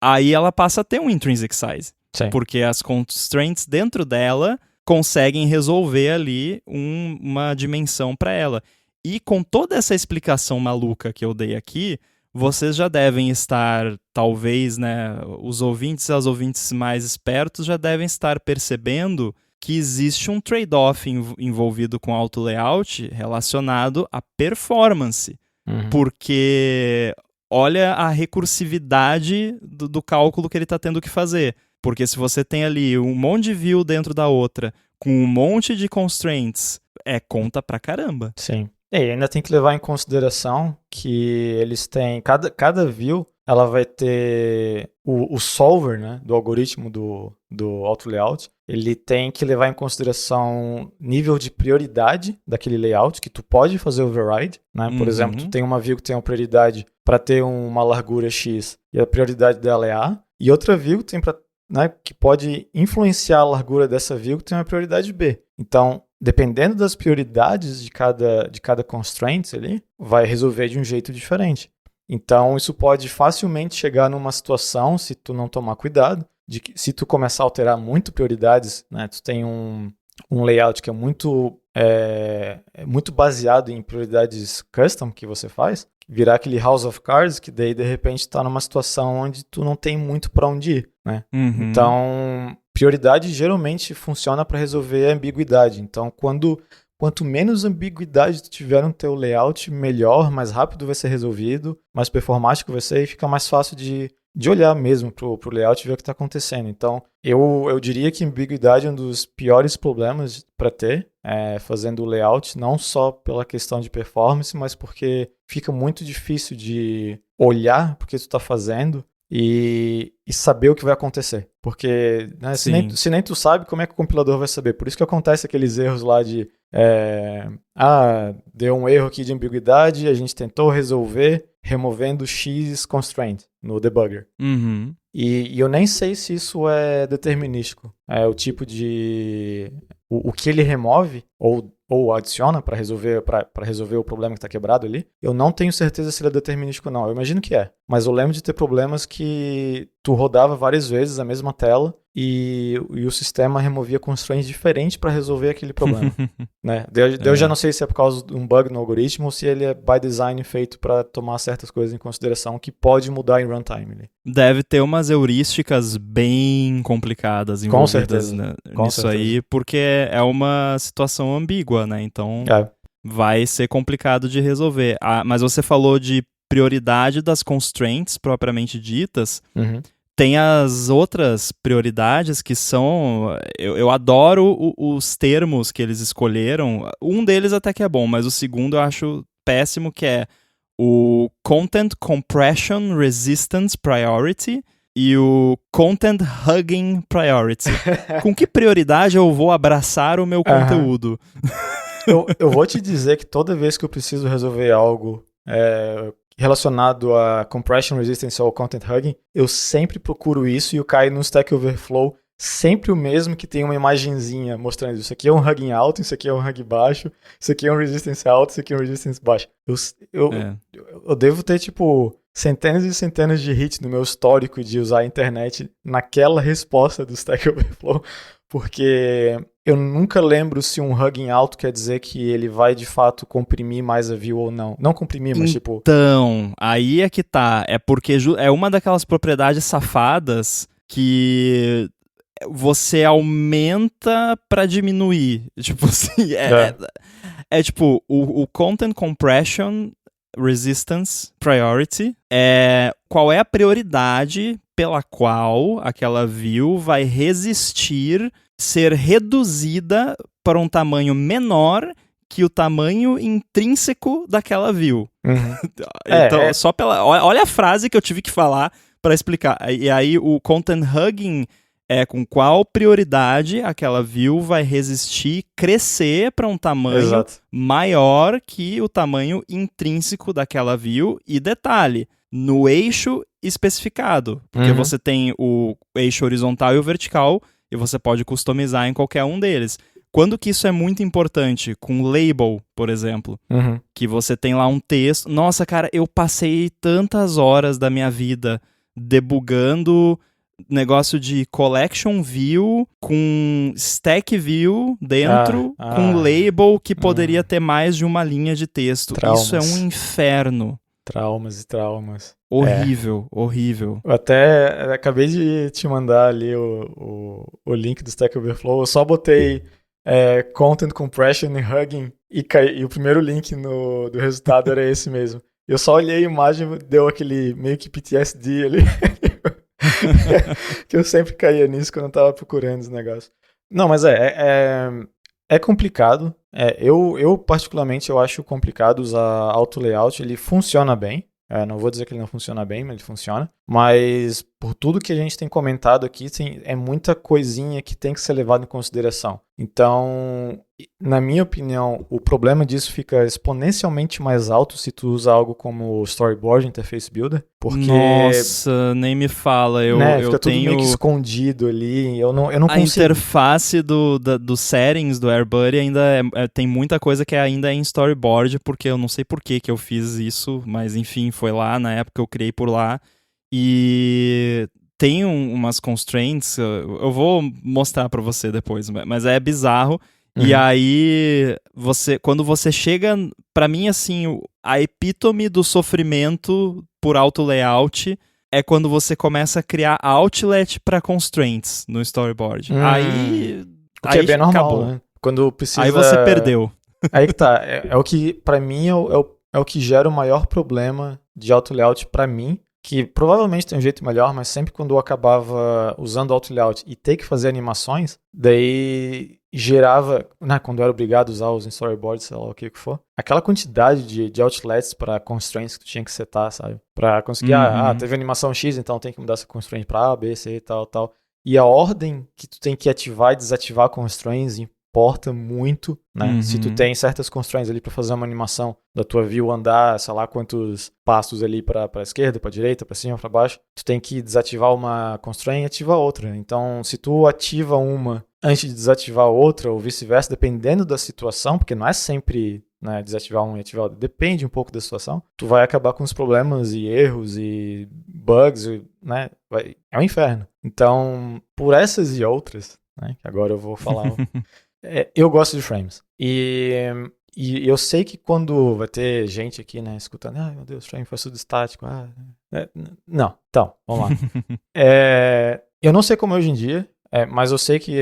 S1: Aí ela passa a ter um intrinsic size.
S2: Sim.
S1: Porque as constraints dentro dela conseguem resolver ali uma dimensão para ela. E com toda essa explicação maluca que eu dei aqui, vocês já devem estar, talvez, né, os ouvintes e as ouvintes mais espertos já devem estar percebendo que existe um trade-off envolvido com auto layout relacionado à performance. Porque olha a recursividade do cálculo que ele está tendo que fazer. Porque se você tem ali um monte de view dentro da outra, com um monte de constraints, conta pra caramba.
S2: Sim. E ainda tem que levar em consideração que eles têm, cada view, ela vai ter o solver, né, do algoritmo do auto layout, ele tem que levar em consideração nível de prioridade daquele layout, que tu pode fazer override, né? Por exemplo, tu tem uma view que tem uma prioridade para ter uma largura X e a prioridade dela é A, e outra view tem né, que pode influenciar a largura dessa view que tem uma prioridade B. Então, dependendo das prioridades de cada constraint ali, vai resolver de um jeito diferente. Então, isso pode facilmente chegar numa situação, se tu não tomar cuidado, de que se tu começar a alterar muito prioridades, né, tu tem um layout que é muito baseado em prioridades custom que você faz, virar aquele House of Cards, que daí de repente está numa situação onde tu não tem muito para onde ir, né? Então, prioridade geralmente funciona para resolver a ambiguidade. Então, quanto menos ambiguidade tu tiver no teu layout, melhor, mais rápido vai ser resolvido, mais performático vai ser e fica mais fácil de olhar mesmo pro layout e ver o que está acontecendo. Então, eu diria que ambiguidade é um dos piores problemas para ter, fazendo o layout, não só pela questão de performance, mas porque fica muito difícil de olhar porque tu está fazendo e saber o que vai acontecer. Porque, né, se nem tu sabe, como é que o compilador vai saber? Por isso que acontece aqueles erros lá de deu um erro aqui de ambiguidade, a gente tentou resolver removendo X constraint no debugger. E eu nem sei se isso é determinístico. É o tipo de... O que ele remove ou adiciona para resolver o problema que está quebrado ali, eu não tenho certeza se ele é determinístico ou não. Eu imagino que é. Mas eu lembro de ter problemas que tu rodava várias vezes a mesma tela e o sistema removia constraints diferentes para resolver aquele problema. Né? Eu já não sei se é por causa de um bug no algoritmo ou se ele é by design feito para tomar certas coisas em consideração que pode mudar em runtime. Né?
S1: Deve ter umas heurísticas bem complicadas envolvidas nisso aí, porque é uma situação ambígua, né? Então vai ser complicado de resolver. Mas você falou de prioridade das constraints propriamente ditas. Tem as outras prioridades que são... Eu adoro os termos que eles escolheram. Um deles até que é bom, mas o segundo eu acho péssimo, que é o Content Compression Resistance Priority e o Content Hugging Priority. Com que prioridade eu vou abraçar o meu conteúdo?
S2: Eu vou te dizer que toda vez que eu preciso resolver algo relacionado a Compression Resistance ou Content Hugging, eu sempre procuro isso e eu caio no Stack Overflow, sempre o mesmo, que tem uma imagenzinha mostrando isso aqui é um hugging alto, isso aqui é um hug baixo, isso aqui é um resistance alto, isso aqui é um resistance baixo. Eu devo ter, tipo, centenas e centenas de hits no meu histórico de usar a internet naquela resposta do Stack Overflow, porque eu nunca lembro se um hugging alto quer dizer que ele vai de fato comprimir mais a view ou não. Não comprimir, mas tipo...
S1: Então, aí é que tá. É porque é uma daquelas propriedades safadas que você aumenta pra diminuir. Tipo assim, tipo, o Content Compression Resistance Priority qual é a prioridade pela qual aquela view vai resistir ser reduzida para um tamanho menor que o tamanho intrínseco daquela view. Então, só olha a frase que eu tive que falar para explicar. E aí, o Content Hugging é com qual prioridade aquela view vai resistir crescer para um tamanho maior que o tamanho intrínseco daquela view. E detalhe, no eixo especificado. Porque você tem o eixo horizontal e o vertical, e você pode customizar em qualquer um deles. Quando que isso é muito importante? Com label, por exemplo. Que você tem lá um texto. Nossa, cara, eu passei tantas horas da minha vida debugando negócio de collection view com stack view dentro, com label que poderia ter mais de uma linha de texto. Traumas. Isso é um inferno.
S2: Traumas e traumas.
S1: Horrível, horrível.
S2: Eu até acabei de te mandar ali o link do Stack Overflow. Eu só botei Content Compression e Hugging e o primeiro link do resultado era esse mesmo. Eu só olhei a imagem, deu aquele meio que PTSD ali. Que eu sempre caía nisso quando eu tava procurando os negócios. Não, mas é complicado. Eu particularmente, eu acho complicado usar auto layout. Ele funciona bem. Não vou dizer que ele não funciona bem, mas ele funciona. Mas por tudo que a gente tem comentado aqui, é muita coisinha que tem que ser levado em consideração. Então, na minha opinião, o problema disso fica exponencialmente mais alto se tu usa algo como Storyboard, Interface Builder, porque...
S1: Nossa, nem me fala,
S2: fica tudo meio que escondido ali, eu não consigo...
S1: A interface do settings do AirBuddy ainda tem muita coisa que ainda é em Storyboard, porque eu não sei por que eu fiz isso, mas enfim, foi lá, na época eu criei por lá, e... tem umas constraints, eu vou mostrar pra você depois, mas é bizarro. E aí, quando você chega, pra mim, assim, a epítome do sofrimento por auto layout é quando você começa a criar outlet pra constraints no storyboard. Aí
S2: o que é bem normal,
S1: acabou.
S2: né? Quando precisa...
S1: Aí você perdeu.
S2: Aí que tá, é o que, pra mim, é o que gera o maior problema de auto layout pra mim, que provavelmente tem um jeito melhor, mas sempre quando eu acabava usando auto layout e ter que fazer animações, daí gerava, né, quando eu era obrigado a usar os storyboards, sei lá o que for, aquela quantidade de outlets para constraints que tu tinha que setar, sabe? Para conseguir, teve animação X, então tem que mudar essa constraint para A, B, C e tal. E a ordem que tu tem que ativar e desativar constraints importa muito, né? Se tu tem certas constraints ali para fazer uma animação da tua view andar, sei lá quantos passos ali para esquerda, para direita, para cima, para baixo, tu tem que desativar uma constraint e ativar outra. Então, se tu ativa uma antes de desativar outra, ou vice-versa, dependendo da situação, porque não é sempre, né, desativar um e ativar outro, depende um pouco da situação, tu vai acabar com os problemas e erros e bugs, né? É um inferno. Então, por essas e outras, né, que agora eu vou falar... eu gosto de frames. E eu sei que quando vai ter gente aqui, né, escutando, meu Deus, frame faz tudo estático. Não, então, vamos lá. Eu não sei como é hoje em dia, mas eu sei que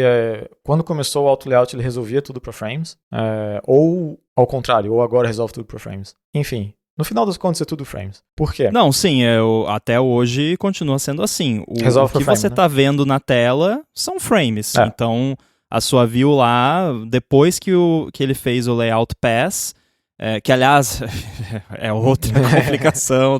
S2: quando começou o auto layout ele resolvia tudo para frames, ou ao contrário, ou agora resolve tudo para frames. Enfim, no final das contas é tudo frames. Por quê?
S1: Não, sim, até hoje continua sendo assim. O que
S2: frame,
S1: você
S2: né?
S1: tá vendo na tela são frames. Então, a sua view lá, depois que ele fez o layout pass, que aliás é outra complicação,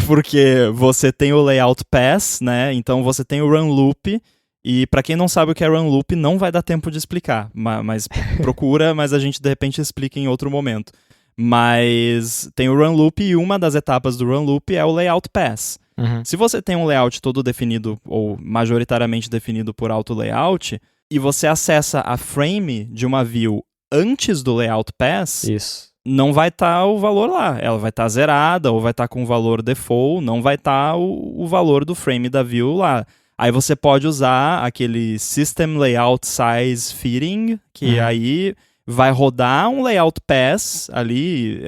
S1: porque você tem o layout pass, né? Então você tem o run loop, e para quem não sabe o que é run loop, não vai dar tempo de explicar, mas procura, mas a gente de repente explica em outro momento. Mas tem o run loop e uma das etapas do run loop é o layout pass. Se você tem um layout todo definido, ou majoritariamente definido por auto layout, e você acessa a frame de uma view antes do layout pass, não vai estar o valor lá. Ela vai estar zerada ou vai estar com o valor default, não vai estar o valor do frame da view lá. Aí você pode usar aquele System Layout Size Fitting, que aí vai rodar um layout pass ali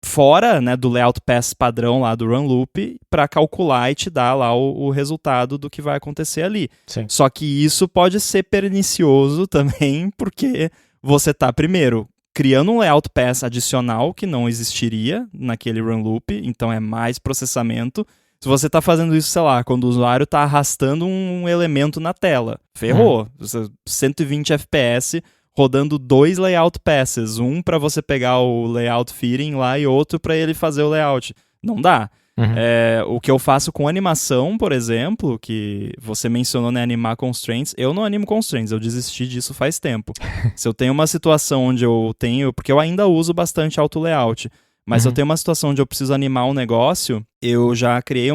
S1: fora, né, do layout pass padrão lá do run loop para calcular e te dar lá o resultado do que vai acontecer ali.
S2: Sim.
S1: Só que isso pode ser pernicioso também, porque você tá, primeiro, criando um layout pass adicional que não existiria naquele run loop, então é mais processamento. Se você tá fazendo isso, sei lá, quando o usuário tá arrastando um elemento na tela, ferrou. 120 FPS rodando 2 layout passes, um para você pegar o layout fitting lá e outro para ele fazer o layout. Não dá. O que eu faço com animação, por exemplo, que você mencionou, né, animar constraints, eu não animo constraints, eu desisti disso faz tempo. Se eu tenho uma situação onde eu tenho, porque eu ainda uso bastante auto layout, mas eu tenho uma situação onde eu preciso animar um negócio, eu já criei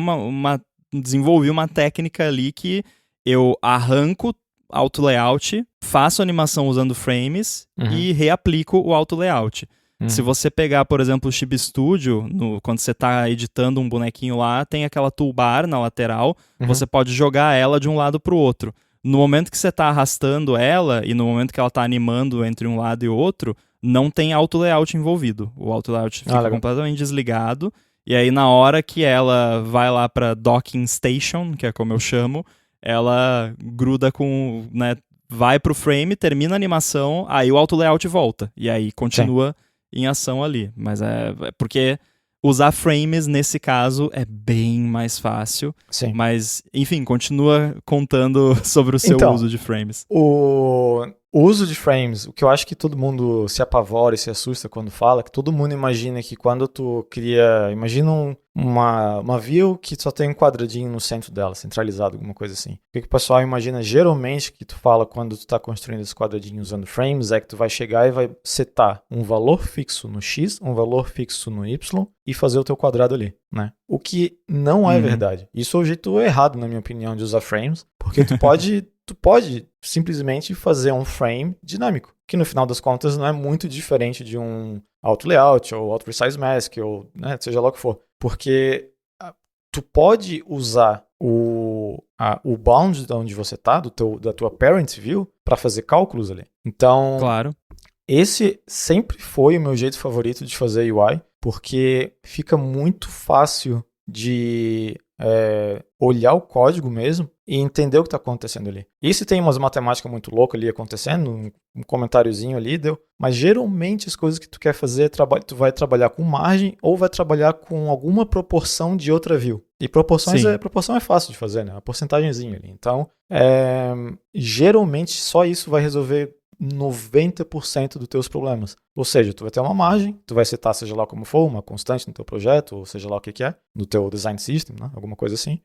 S1: desenvolvi uma técnica ali que eu arranco auto layout, faço animação usando frames e reaplico o auto layout. Se você pegar, por exemplo, o Chibi Studio, quando você está editando um bonequinho lá, tem aquela toolbar na lateral, você pode jogar ela de um lado para o outro. No momento que você está arrastando ela e no momento que ela está animando entre um lado e outro, não tem auto layout envolvido. O auto layout fica completamente desligado. E aí, na hora que ela vai lá para docking station, que é como eu chamo, ela gruda com, né, vai pro frame, termina a animação, aí o auto layout volta. E aí continua em ação ali. Mas é porque usar frames, nesse caso, é bem mais fácil.
S2: Sim.
S1: Mas, enfim, continua contando sobre o seu uso de frames.
S2: O uso de frames, o que eu acho que todo mundo se apavora e se assusta quando fala, que todo mundo imagina que quando tu cria, imagina uma view que só tem um quadradinho no centro dela, centralizado, alguma coisa assim. O que o pessoal imagina geralmente que tu fala quando tu tá construindo esse quadradinho usando frames é que tu vai chegar e vai setar um valor fixo no X, um valor fixo no Y e fazer o teu quadrado ali, né? O que não é verdade. Isso é o jeito errado, na minha opinião, de usar frames, porque tu pode simplesmente fazer um frame dinâmico, que no final das contas não é muito diferente de um auto layout ou auto resize mask ou, né, seja lá o que for, porque tu pode usar o bound de onde você tá, da tua parent view, para fazer cálculos ali. Então,
S1: claro,
S2: esse sempre foi o meu jeito favorito de fazer UI, porque fica muito fácil de olhar o código mesmo e entender o que está acontecendo ali. E se tem umas matemáticas muito loucas ali acontecendo, um comentáriozinho ali, deu. Mas geralmente as coisas que tu quer fazer, tu vai trabalhar com margem ou vai trabalhar com alguma proporção de outra view. E proporção é fácil de fazer, né? Uma porcentagemzinha ali. Então, geralmente só isso vai resolver 90% dos teus problemas. Ou seja, tu vai ter uma margem, tu vai setar, seja lá como for, uma constante no teu projeto, ou seja lá o que é, no teu design system, né? Alguma coisa assim.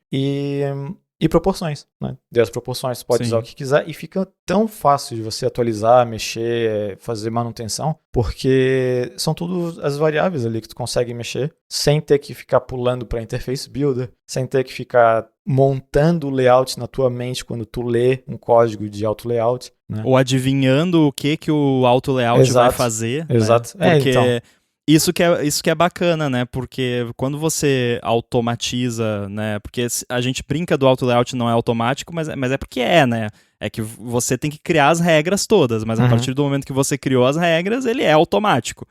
S2: E proporções, né? E as proporções tu pode usar o que quiser e fica tão fácil de você atualizar, mexer, fazer manutenção, porque são tudo as variáveis ali que tu consegue mexer sem ter que ficar pulando para interface builder, sem ter que ficar montando o layout na tua mente quando tu lê um código de auto layout, né?
S1: Ou adivinhando o que o auto layout vai fazer.
S2: Exato.
S1: Né? Porque isso que é bacana, né? Porque quando você automatiza, né? Porque a gente brinca do auto layout não é automático, mas é porque né? É que você tem que criar as regras todas, mas a partir do momento que você criou as regras, ele é automático.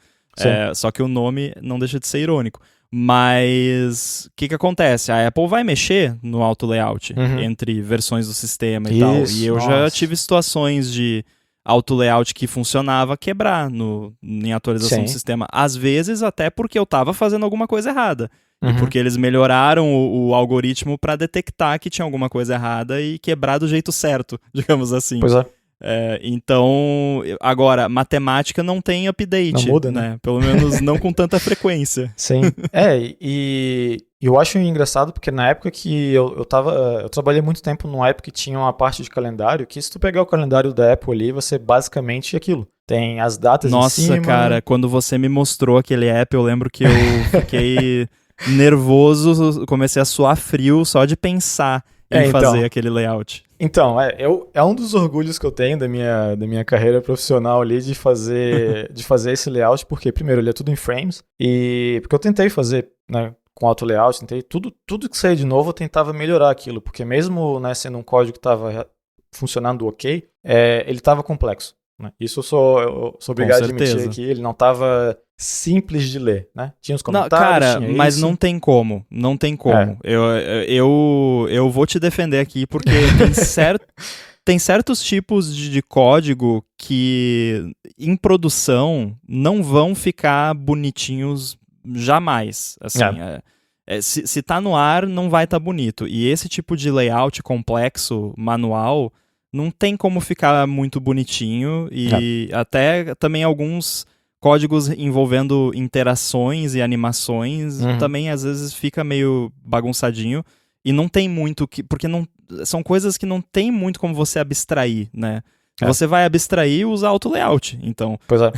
S1: Só que o nome não deixa de ser irônico. Mas o que acontece? A Apple vai mexer no auto layout entre versões do sistema e tal. E eu já tive situações de auto layout que funcionava quebrar em atualização do sistema. Às vezes até porque eu estava fazendo alguma coisa errada. E porque eles melhoraram o algoritmo para detectar que tinha alguma coisa errada e quebrar do jeito certo, digamos assim.
S2: Pois é.
S1: Então, agora, matemática não tem update.
S2: Não muda, né?
S1: Pelo menos não com tanta frequência.
S2: Sim. E eu acho engraçado porque na época que eu trabalhei muito tempo num app que tinha uma parte de calendário, que se tu pegar o calendário da Apple ali, você basicamente aquilo. Tem as datas em cima.
S1: Nossa, cara, quando você me mostrou aquele app, eu lembro que eu fiquei nervoso, comecei a suar frio só de pensar em fazer aquele layout.
S2: Então, é um dos orgulhos que eu tenho da minha carreira profissional ali de fazer esse layout, porque, primeiro, ele é tudo em frames, e porque eu tentei fazer, né, com auto layout, tentei tudo que saía de novo, eu tentava melhorar aquilo, porque mesmo, né, sendo um código que estava funcionando ok, ele estava complexo. Né? Isso eu sou obrigado a admitir aqui, ele não estava simples de ler, né? Tinha os comentários,
S1: cara, mas isso. Não tem como. Eu vou te defender aqui porque tem certos tipos de código que em produção não vão ficar bonitinhos jamais. Assim, se tá no ar, não vai estar bonito. E esse tipo de layout complexo, manual, não tem como ficar muito bonitinho. E até também alguns códigos envolvendo interações e animações também às vezes fica meio bagunçadinho e não tem muito porque não são coisas que não tem muito como você abstrair, né? Você vai abstrair, usa auto layout. Então,
S2: pois é.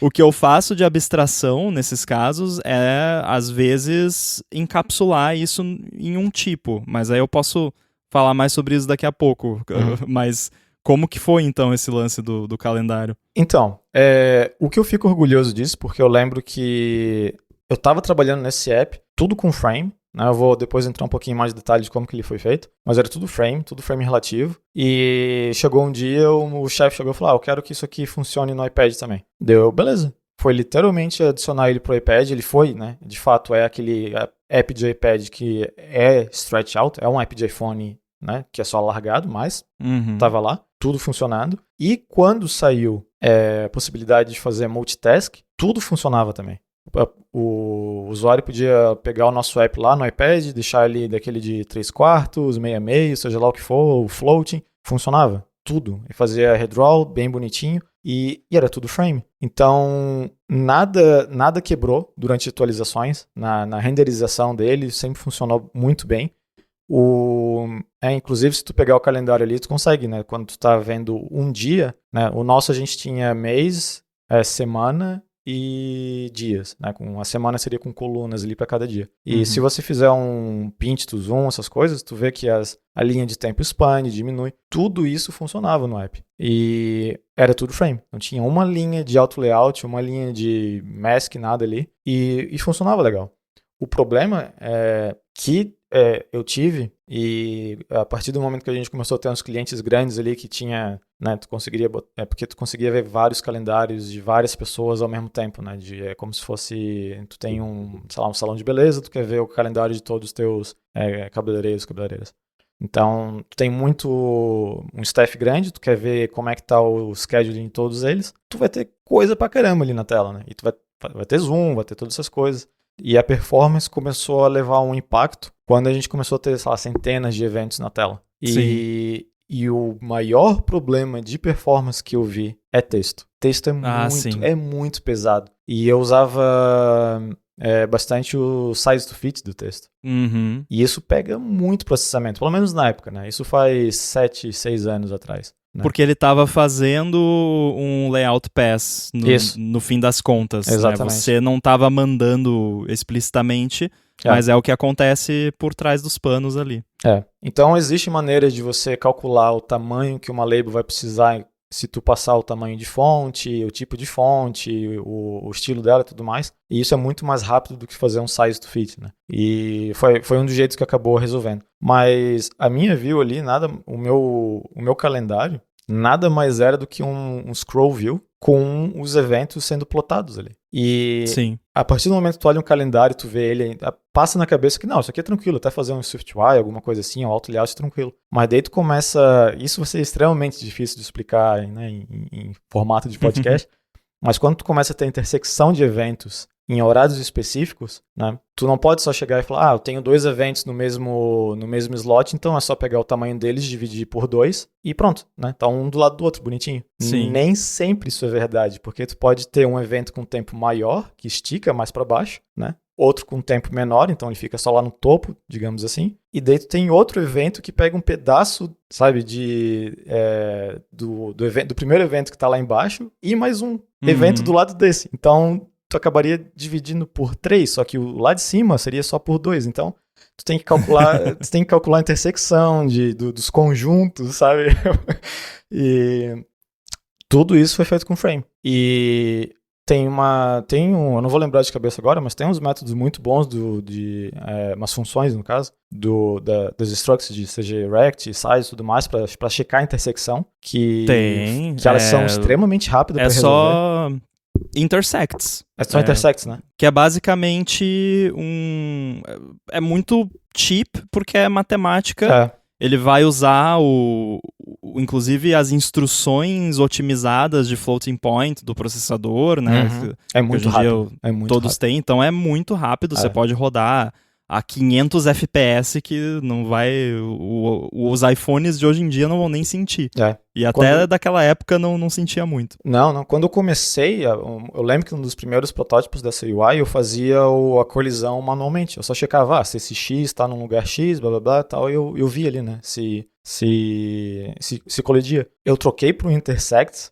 S1: O que eu faço de abstração nesses casos é às vezes encapsular isso em um tipo, mas aí eu posso falar mais sobre isso daqui a pouco. Mas como que foi, então, esse lance do calendário?
S2: Então, o que eu fico orgulhoso disso, porque eu lembro que eu estava trabalhando nesse app, tudo com frame, né? Eu vou depois entrar um pouquinho mais de detalhe de como que ele foi feito, mas era tudo frame relativo, e chegou um dia, o chefe chegou e falou, eu quero que isso aqui funcione no iPad também. Deu, beleza. Foi literalmente adicionar ele pro iPad, ele foi, né? De fato, é aquele app de iPad que é stretch out, é um app de iPhone, né, que é só largado, mas tava lá, tudo funcionando. E quando saiu a possibilidade de fazer multitask, tudo funcionava também. O usuário podia pegar o nosso app lá no iPad, deixar ele daquele de 3/4, meio, seja lá o que for, o floating, funcionava. Tudo. E fazia redraw bem bonitinho e era tudo frame. Então, nada quebrou durante atualizações. Na renderização dele, sempre funcionou muito bem. Inclusive, se tu pegar o calendário ali, tu consegue, né? Quando tu tá vendo um dia, né? O nosso a gente tinha mês, semana e dias, né? A semana seria com colunas ali para cada dia. E se você fizer um pinch to zoom, essas coisas, tu vê que a linha de tempo expande, diminui. Tudo isso funcionava no app. E era tudo frame. Não tinha uma linha de auto layout, uma linha de mask, nada ali. E funcionava legal. O problema é que eu tive, e a partir do momento que a gente começou a ter uns clientes grandes ali que tinha, né, porque tu conseguia ver vários calendários de várias pessoas ao mesmo tempo, né, é como se fosse, tu tem um salão de beleza, tu quer ver o calendário de todos os teus cabeleireiras. Então, tu tem um staff grande, tu quer ver como é que tá o scheduling de todos eles, tu vai ter coisa pra caramba ali na tela, né, e tu vai ter zoom, vai ter todas essas coisas. E a performance começou a levar um impacto quando a gente começou a ter, sei lá, centenas de eventos na tela. E o maior problema de performance que eu vi é texto. Texto é muito pesado. E eu usava bastante o size to fit do texto. E isso pega muito processamento, pelo menos na época, né? Isso faz 7, 6 anos atrás. Né?
S1: Porque ele estava fazendo um layout pass no fim das contas.
S2: Exatamente.
S1: Né? Você não estava mandando explicitamente, mas é o que acontece por trás dos panos ali.
S2: Então, existe maneira de você calcular o tamanho que uma label vai precisar se tu passar o tamanho de fonte, o tipo de fonte, o estilo dela e tudo mais. E isso é muito mais rápido do que fazer um size to fit, né? E foi um dos jeitos que acabou resolvendo. Mas a minha view ali, o meu calendário, nada mais era do que um scroll view com os eventos sendo plotados ali. E a partir do momento que tu olha um calendário, tu vê ele, passa na cabeça que não, isso aqui é tranquilo, até fazer um SwiftUI, alguma coisa assim, um auto layout é tranquilo. Mas daí tu começa, isso vai ser extremamente difícil de explicar, né, em formato de podcast, mas quando tu começa a ter intersecção de eventos em horários específicos, né, tu não pode só chegar e falar, eu tenho 2 eventos no mesmo slot, então é só pegar o tamanho deles, dividir por 2 e pronto, né, tá um do lado do outro, bonitinho. Nem sempre isso é verdade, porque tu pode ter um evento com tempo maior, que estica mais para baixo, né, outro com tempo menor, então ele fica só lá no topo, digamos assim, e daí tu tem outro evento que pega um pedaço, sabe, do primeiro evento que tá lá embaixo e mais um evento do lado desse. Então, tu acabaria dividindo por 3, só que o lá de cima seria só por 2. Então, tu tem que calcular a intersecção dos conjuntos, sabe? E tudo isso foi feito com Frame. E eu não vou lembrar de cabeça agora, mas tem uns métodos muito bons umas funções, no caso, das structs de CG Rect, size e tudo mais, para checar a intersecção, que elas são extremamente rápidas para resolver.
S1: Intersects.
S2: Intersects, né?
S1: Que é basicamente é muito cheap, porque é matemática. Ele vai usar inclusive as instruções otimizadas de floating point do processador, né?
S2: É muito rápido.
S1: Todos têm, então é muito rápido. Você pode rodar a 500 FPS que não vai... Os iPhones de hoje em dia não vão nem sentir. E até daquela época não sentia muito.
S2: Não. Quando eu comecei, eu lembro que um dos primeiros protótipos dessa UI eu fazia a colisão manualmente. Eu só checava, se esse X está num lugar X, blá blá blá, tal, e eu via ali, né? Se colidia. Eu troquei para o Intersect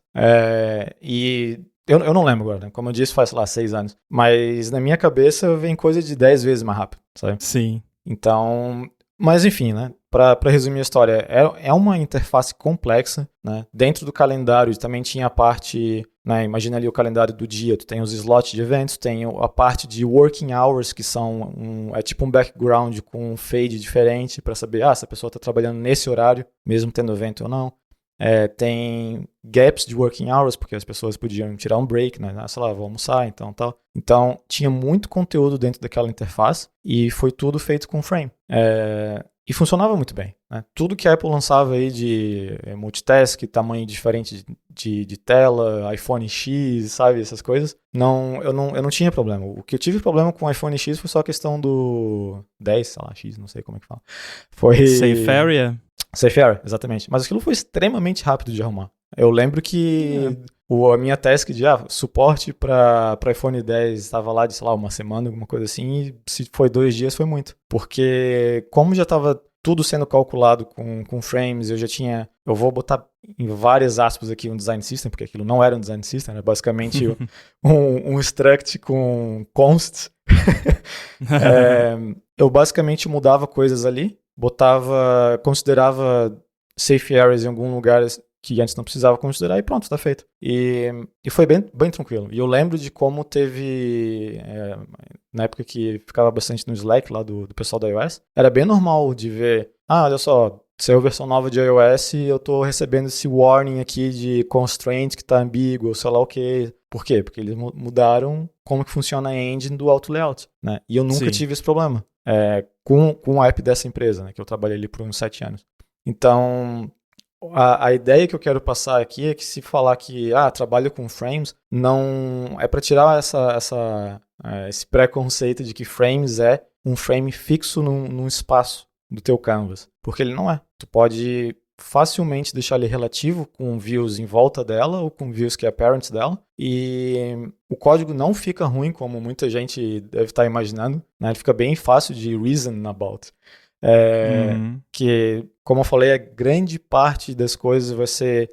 S2: e... Eu não lembro agora, né? Como eu disse, faz, sei lá, 6 anos. Mas na minha cabeça vem coisa de 10 vezes mais rápido, sabe?
S1: Sim.
S2: Então, mas enfim, né? Pra resumir a história, é uma interface complexa, né? Dentro do calendário também tinha a parte, né? Imagina ali o calendário do dia, tu tem os slots de eventos, tem a parte de working hours, que são é tipo um background com um fade diferente para saber, se a pessoa está trabalhando nesse horário, mesmo tendo evento ou não. Tem gaps de working hours, porque as pessoas podiam tirar um break, né? Sei lá, vou almoçar, então tal. Então, tinha muito conteúdo dentro daquela interface e foi tudo feito com Frame. E funcionava muito bem, né? Tudo que a Apple lançava aí de multitask, tamanho diferente de tela, iPhone X, sabe, essas coisas, eu não tinha problema. O que eu tive problema com o iPhone X foi só a questão do 10, sei lá, X, não sei como é que fala. Foi...
S1: Safe Area?
S2: Safe Area, exatamente. Mas aquilo foi extremamente rápido de arrumar. Eu lembro que a minha task de suporte para iPhone 10 estava lá de, sei lá, uma semana, alguma coisa assim, e se foi 2 dias foi muito. Porque como já estava tudo sendo calculado com frames, eu vou botar em várias aspas aqui um design system, porque aquilo não era um design system, era basicamente um struct com const. Eu basicamente mudava coisas ali, considerava safe areas em algum lugar que antes não precisava considerar e pronto, tá feito. E foi bem, bem tranquilo. E eu lembro de como teve, na época que ficava bastante no Slack lá do pessoal da iOS, era bem normal de ver, olha só, saiu a versão nova de iOS e eu tô recebendo esse warning aqui de constraint que tá ambíguo, sei lá o quê. Por quê? Porque eles mudaram como que funciona a engine do auto layout, né? E eu nunca tive esse problema com a app dessa empresa, né? Que eu trabalhei ali por uns 7 anos. Então... A ideia que eu quero passar aqui é que se falar que trabalho com frames, não é para tirar esse preconceito de que frames é um frame fixo num espaço do teu canvas, porque ele não é. Tu pode facilmente deixar ele relativo com views em volta dela ou com views que é parents dela, e o código não fica ruim como muita gente deve estar imaginando, né? Ele fica bem fácil de reason about. Que, como eu falei, a grande parte das coisas vai ser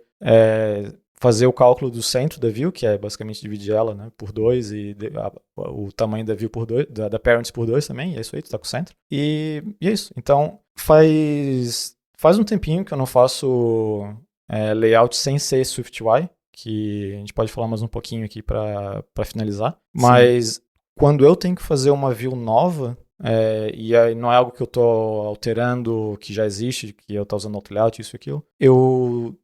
S2: fazer o cálculo do centro da view, que é basicamente dividir ela, né, por 2 e o tamanho da view por 2, da parents por 2 também, e é isso aí, tu tá com o centro. E é isso. Então, faz um tempinho que eu não faço layout sem ser SwiftUI, que a gente pode falar mais um pouquinho aqui para finalizar. Mas quando eu tenho que fazer uma view nova, e aí não é algo que eu estou alterando, que já existe, que eu estou usando auto layout, isso e aquilo.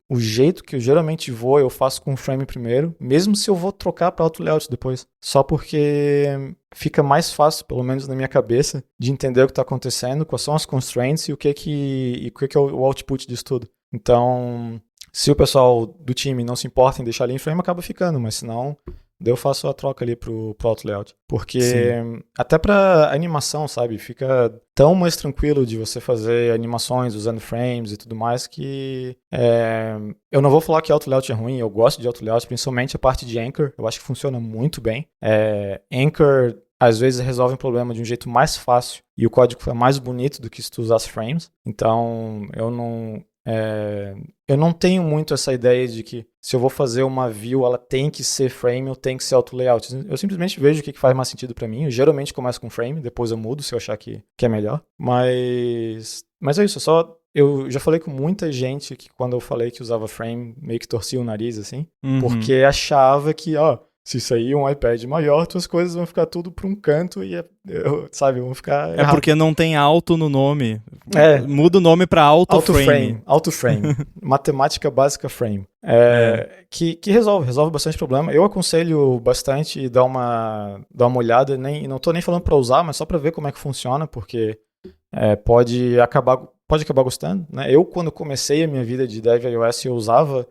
S2: O jeito que eu geralmente eu faço com o frame primeiro, mesmo se eu vou trocar para auto layout depois. Só porque fica mais fácil, pelo menos na minha cabeça, de entender o que está acontecendo, quais são as constraints e o que é o output disso tudo. Então, se o pessoal do time não se importa em deixar ali em frame, acaba ficando, mas se não... Daí eu faço a troca ali pro auto layout. Porque até pra animação, sabe? Fica tão mais tranquilo de você fazer animações usando frames e tudo mais que... eu não vou falar que auto layout é ruim, eu gosto de auto layout, principalmente a parte de Anchor. Eu acho que funciona muito bem. Anchor, às vezes, resolve um problema de um jeito mais fácil e o código é mais bonito do que se tu usasse frames. Então, eu não tenho muito essa ideia de que se eu vou fazer uma view, ela tem que ser frame ou tem que ser auto layout. Eu simplesmente vejo o que faz mais sentido para mim. Eu geralmente começo com frame, depois eu mudo se eu achar que é melhor. Mas é isso, eu já falei com muita gente que quando eu falei que usava frame, meio que torcia o nariz, assim, porque achava que, se sair um iPad maior, tuas coisas vão ficar tudo para um canto e, sabe, vão ficar errado.
S1: Porque não tem auto no nome. Muda o nome para auto-frame.
S2: Auto-frame. Matemática básica frame. Que resolve bastante problema. Eu aconselho bastante dar uma olhada. Não estou nem falando para usar, mas só para ver como é que funciona, porque pode acabar gostando, né? Eu, quando comecei a minha vida de dev iOS, eu usava...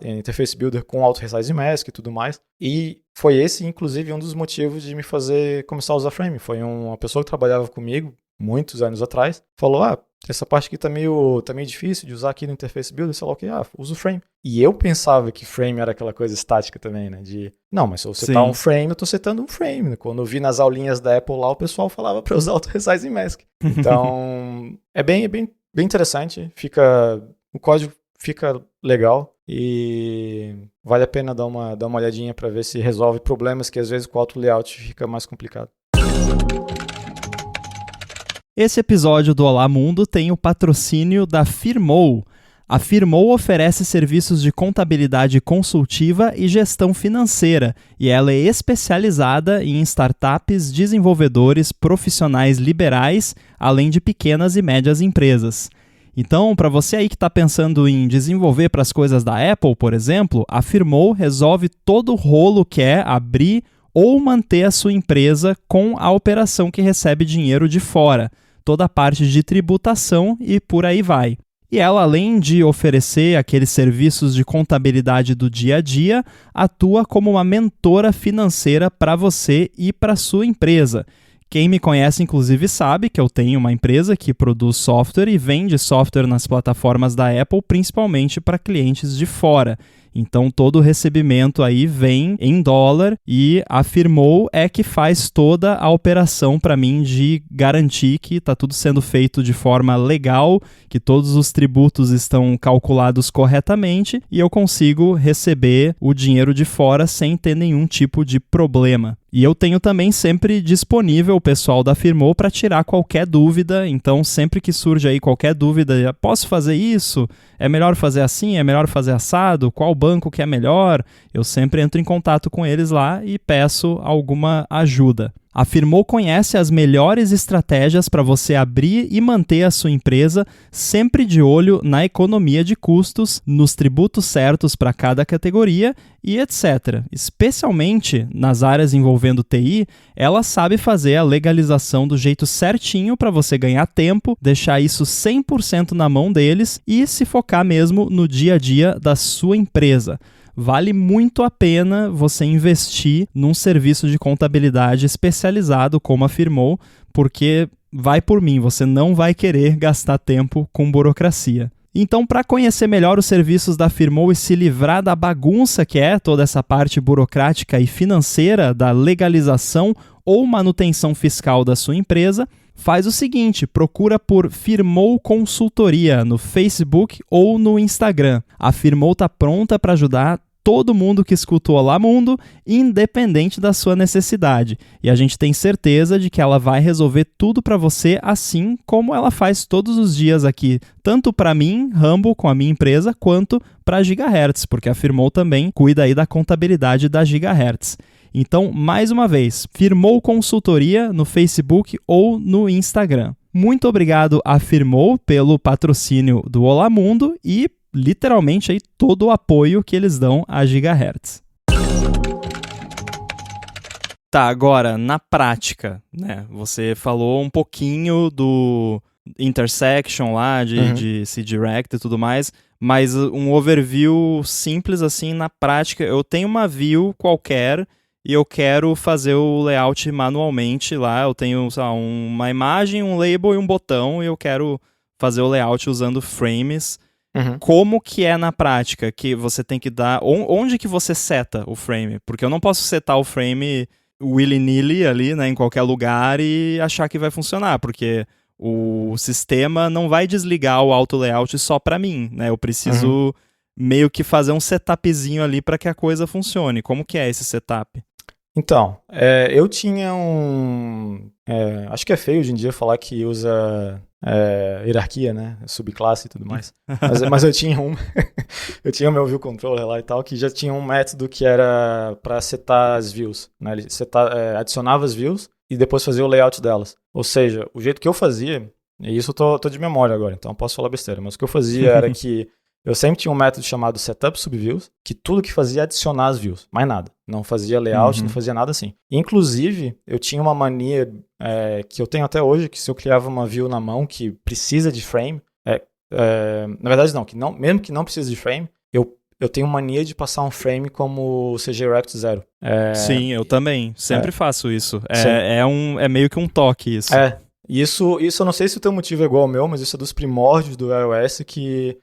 S2: Interface Builder com Auto Resize Mask e tudo mais. E foi esse, inclusive, um dos motivos de me fazer começar a usar Frame. Foi uma pessoa que trabalhava comigo muitos anos atrás, falou, essa parte aqui tá meio difícil de usar aqui no Interface Builder, sei lá o que, usa o Frame. E eu pensava que Frame era aquela coisa estática também, né? Não, mas se eu setar um Frame, eu tô setando um Frame. Né? Quando eu vi nas aulinhas da Apple lá, o pessoal falava pra usar Auto Resize Mask. Então, é bem interessante. O código fica legal. E vale a pena dar uma olhadinha para ver se resolve problemas que às vezes com o auto layout fica mais complicado.
S1: Esse episódio do Olá Mundo tem o patrocínio da Firmoo. A Firmoo oferece serviços de contabilidade consultiva e gestão financeira, e ela é especializada em startups, desenvolvedores, profissionais liberais, além de pequenas e médias empresas. Então, para você aí que está pensando em desenvolver para as coisas da Apple, por exemplo, a Firmoo resolve todo o rolo que é abrir ou manter a sua empresa com a operação que recebe dinheiro de fora. toda a parte de tributação e por aí vai. E ela, além de oferecer aqueles serviços de contabilidade do dia a dia, atua como uma mentora financeira para você e para sua empresa. Quem me conhece, inclusive, sabe que eu tenho uma empresa que produz software e vende software nas plataformas da Apple, principalmente para clientes de fora. Então, todo o recebimento aí vem em dólar e a Firmoo é que faz toda a operação para mim de garantir que está tudo sendo feito de forma legal, que todos os tributos estão calculados corretamente e eu consigo receber o dinheiro de fora sem ter nenhum tipo de problema. E eu tenho também sempre disponível o pessoal da Firmoo para tirar qualquer dúvida, então sempre que surge aí qualquer dúvida, posso fazer isso? É melhor fazer assim? É melhor fazer assado? Qual banco que é melhor? Eu sempre entro em contato com eles lá e peço alguma ajuda. A Firmoo conhece as melhores estratégias para você abrir e manter a sua empresa sempre de olho na economia de custos, nos tributos certos para cada categoria e etc. Especialmente nas áreas envolvendo TI, ela sabe fazer a legalização do jeito certinho para você ganhar tempo, deixar isso 100% na mão deles e se focar mesmo no dia a dia da sua empresa. Vale muito a pena você investir num serviço de contabilidade especializado como a Firmoo, porque vai por mim, você não vai querer gastar tempo com burocracia. Então, para conhecer melhor os serviços da Firmoo e se livrar da bagunça que é toda essa parte burocrática e financeira da legalização ou manutenção fiscal da sua empresa, faz o seguinte, procura por Firmoo Consultoria no Facebook ou no Instagram. A Firmoo está pronta para ajudar todo mundo que escuta o Olá Mundo, independente da sua necessidade. E a gente tem certeza de que ela vai resolver tudo para você, assim como ela faz todos os dias aqui, tanto para mim, Rambo, com a minha empresa, quanto para a Gigahertz, porque a Firmoo também cuida aí da contabilidade da Gigahertz. Então, mais uma vez, Firmoo Consultoria no Facebook ou no Instagram. Muito obrigado à Firmoo pelo patrocínio do Olá Mundo e literalmente aí todo o apoio que eles dão à Gigahertz. Tá, agora, na prática, né? Você falou um pouquinho do intersection lá, de cDirect e tudo mais, mas um overview simples assim, na prática, eu tenho uma view qualquer e eu quero fazer o layout manualmente lá, eu tenho, sei lá, uma imagem, um label e um botão e eu quero fazer o layout usando frames. Como que é na prática que você tem que dar... Onde que você seta o frame? Porque eu não posso setar o frame willy-nilly ali, né, em qualquer lugar e achar que vai funcionar, porque o sistema não vai desligar o auto layout só para mim, né? Eu preciso meio que fazer um setupzinho ali para que a coisa funcione. Como que é esse setup?
S2: Então, eu tinha acho que é feio hoje em dia falar que usa hierarquia, né? Subclasse e tudo mais. Mas eu tinha eu tinha o meu view controller lá e tal, que já tinha um método que era para setar as views, né? Ele adicionava as views e depois fazia o layout delas. Ou seja, o jeito que eu fazia, e isso eu tô de memória agora, então eu posso falar besteira, mas o que eu fazia era que eu sempre tinha um método chamado setup subviews, que tudo que fazia é adicionar as views, mais nada. Não fazia layout, não fazia nada assim. Inclusive, eu tinha uma mania que eu tenho até hoje, que se eu criava uma view na mão que precisa de frame, na verdade não, mesmo que não precise de frame, eu tenho mania de passar um frame como cGRect 0.
S1: Sim, eu também. Sempre faço isso. É meio que um toque isso.
S2: Isso eu não sei se o teu motivo é igual ao meu, mas isso é dos primórdios do iOS que,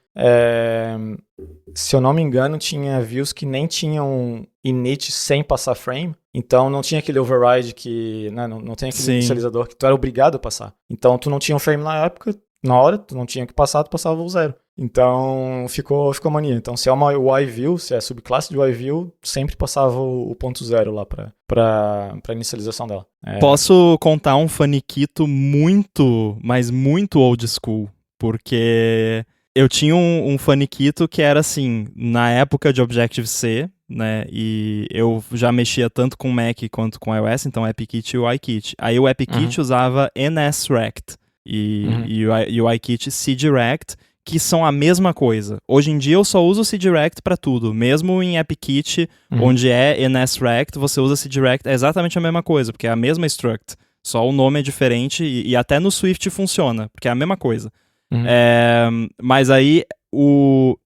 S2: se eu não me engano, tinha views que nem tinham init sem passar frame. Então não tinha aquele override que, né, não tem aquele inicializador que tu era obrigado a passar. Então tu não tinha um frame na hora, tu não tinha que passar, tu passava o 0. Então ficou a mania. Então se é uma UI view, se é subclasse de UI view, sempre passava o ponto 0 lá para inicialização dela.
S1: Posso contar um faniquito muito, mas muito old school, porque eu tinha um faniquito que era assim, na época de Objective-C, né, e eu já mexia tanto com Mac quanto com iOS, então AppKit e UIKit. Aí o AppKit usava NSRect e o UIKit cDirect, que são a mesma coisa. Hoje em dia eu só uso o cDirect para tudo. Mesmo em AppKit, onde é NSRect, você usa cDirect, é exatamente a mesma coisa, porque é a mesma struct. Só o nome é diferente e até no Swift funciona, porque é a mesma coisa. Mas aí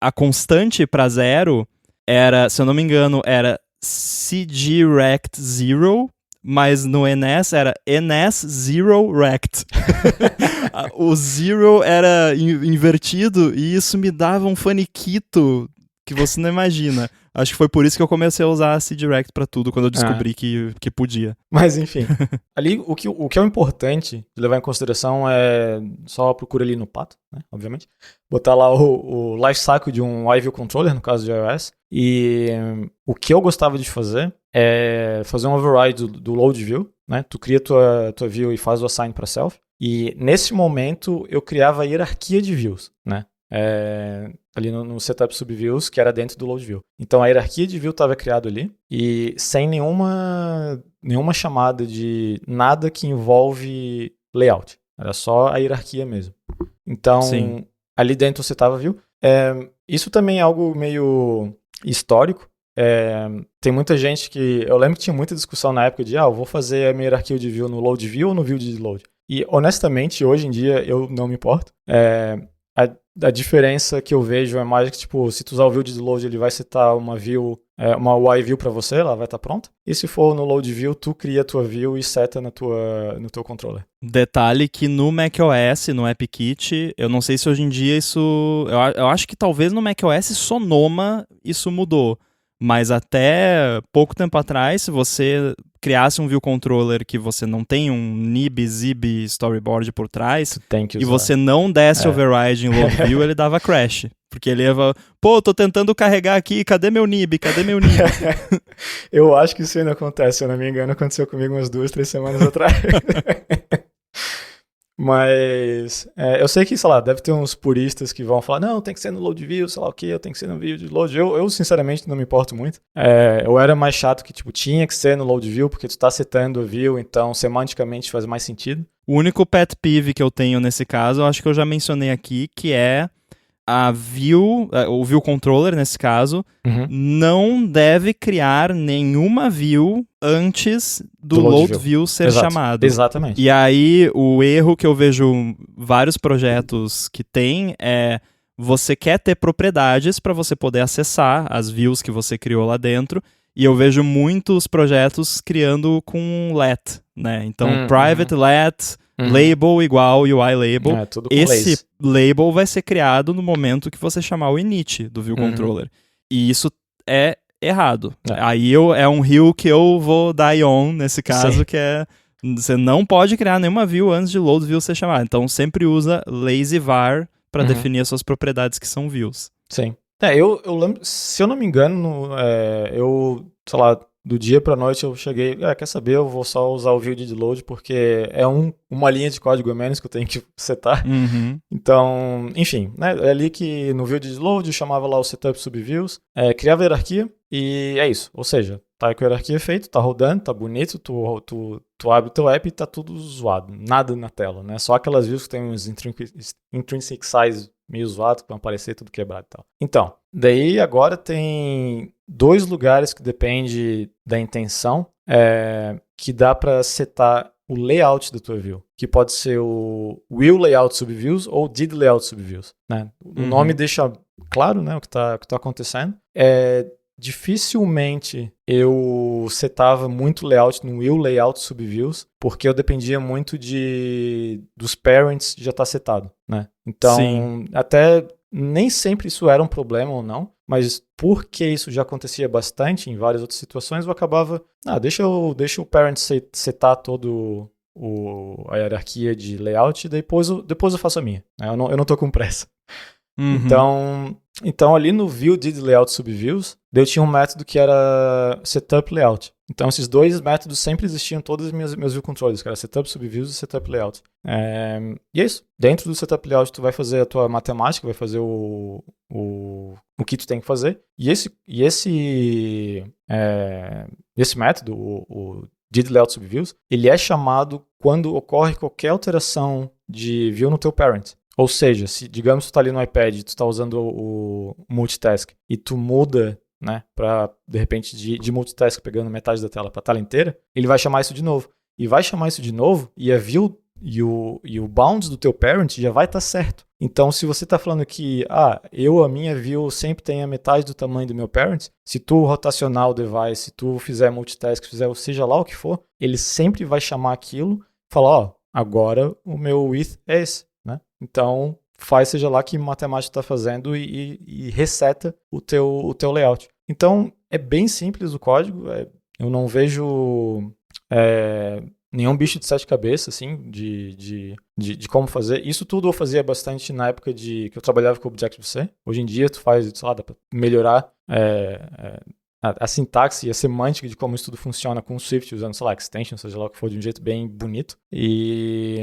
S1: a constante para 0 era, se eu não me engano, era cgrect 0, mas no NS era ns0rect. O 0 era invertido e isso me dava um faniquito que você não imagina. Acho que foi por isso que eu comecei a usar a cgrect pra tudo, quando eu descobri que podia.
S2: Mas enfim, ali o que é o importante de levar em consideração é só procura ali no pato, né, obviamente, botar lá o lifecycle de um iView controller, no caso de iOS, e o que eu gostava de fazer é fazer um override do load view, né, tu cria tua view e faz o assign para self, e nesse momento eu criava a hierarquia de views, né, ali no setup subviews, que era dentro do load view. Então a hierarquia de view estava criado ali e sem nenhuma chamada de nada que envolve layout. Era só a hierarquia mesmo. Então,
S1: Sim.
S2: ali dentro você estava view. Isso também é algo meio histórico. Tem muita gente que... Eu lembro que tinha muita discussão na época de eu vou fazer a minha hierarquia de view no load view ou no view de load. E honestamente, hoje em dia, eu não me importo. A diferença que eu vejo é mais que, tipo, se tu usar o view de load, ele vai setar uma view, uma UI view pra você, ela vai estar pronta. E se for no load view, tu cria a tua view e seta no teu controller.
S1: Detalhe que no macOS, no AppKit, eu não sei se hoje em dia isso... Eu acho que talvez no macOS Sonoma isso mudou. Mas até pouco tempo atrás, se você criasse um view controller que você não tem um nib, zib, storyboard por trás, e você não desse override em load view, ele dava crash. Porque ele ia falar, tô tentando carregar aqui, cadê meu nib? Cadê meu nib?
S2: Eu acho que isso ainda acontece, se eu não me engano, aconteceu comigo umas 2-3 semanas atrás. Mas eu sei que, sei lá, deve ter uns puristas que vão falar, não, tem que ser no load view, sei lá o que, eu tenho que ser no view de load. Eu sinceramente não me importo muito. Eu era mais chato que, tipo, tinha que ser no load view, porque tu tá setando o view, então semanticamente faz mais sentido.
S1: O único pet peeve que eu tenho nesse caso, eu acho que eu já mencionei aqui, que é a view, o view controller nesse caso, não deve criar nenhuma view antes do load view ser chamado.
S2: Exatamente.
S1: E aí o erro que eu vejo vários projetos que tem é você quer ter propriedades para você poder acessar as views que você criou lá dentro. E eu vejo muitos projetos criando com let, né? Então, private let, label igual UI label.
S2: Tudo com
S1: esse label vai ser criado no momento que você chamar o init do view controller. E isso é errado. Aí é um hill que eu vou die on nesse caso, que é você não pode criar nenhuma view antes de load view ser chamado. Então, sempre usa lazy var para definir as suas propriedades que são views.
S2: Sim. Eu lembro, se eu não me engano, sei lá, do dia pra noite eu cheguei, quer saber, eu vou só usar o view de load porque é uma linha de código a menos que eu tenho que setar. Então, enfim, né, é ali que no view de load eu chamava lá o setup subviews, criava hierarquia e é isso. Ou seja, tá com a hierarquia feita, tá rodando, tá bonito, tu abre o teu app e tá tudo zoado, nada na tela, né? Só aquelas views que tem uns intrinsic size meio zoado, que vão aparecer tudo quebrado e tal. Então, daí agora tem 2 lugares que depende da intenção, que dá para setar o layout da tua view, que pode ser o will layout subviews ou did layout subviews, né? O nome deixa claro, né, o que tá acontecendo. Dificilmente eu setava muito layout no will layout subviews, porque eu dependia muito dos parents já estar setado, né? Então, até nem sempre isso era um problema ou não, mas porque isso já acontecia bastante em várias outras situações, eu acabava, deixa o parent setar todo a hierarquia de layout e depois eu faço a minha. Eu não tô com pressa. Então ali no view did layout subviews, eu tinha um método que era setup layout. Então esses 2 métodos sempre existiam em todos os meus view controllers, que era setup subviews e setup layout. E é isso. Dentro do setup layout tu vai fazer a tua matemática, vai fazer o que tu tem que fazer. E esse método, o did layout subviews, ele é chamado quando ocorre qualquer alteração de view no teu parent. Ou seja, se digamos que tu tá ali no iPad e tu tá usando o multitask e tu muda, né, pra de repente de multitask pegando metade da tela pra tela inteira, ele vai chamar isso de novo. e vai chamar isso de novo, e a view e o bounds do teu parent já vai estar certo. Então, se você está falando que, a minha view sempre tem a metade do tamanho do meu parent, se tu rotacionar o device, se tu fizer multitask, fizer seja lá o que for, ele sempre vai chamar aquilo e falar, agora o meu width é esse, né? Então, faz seja lá que matemática está fazendo e reseta o teu layout. Então, é bem simples o código, eu não vejo nenhum bicho de 7 cabeças, assim, de como fazer. Isso tudo eu fazia bastante na época que eu trabalhava com Objective-C. Hoje em dia, tu faz, sei lá, dá pra melhorar a sintaxe e a semântica de como isso tudo funciona com o Swift, usando, sei lá, extension, seja lá o que for, de um jeito bem bonito. E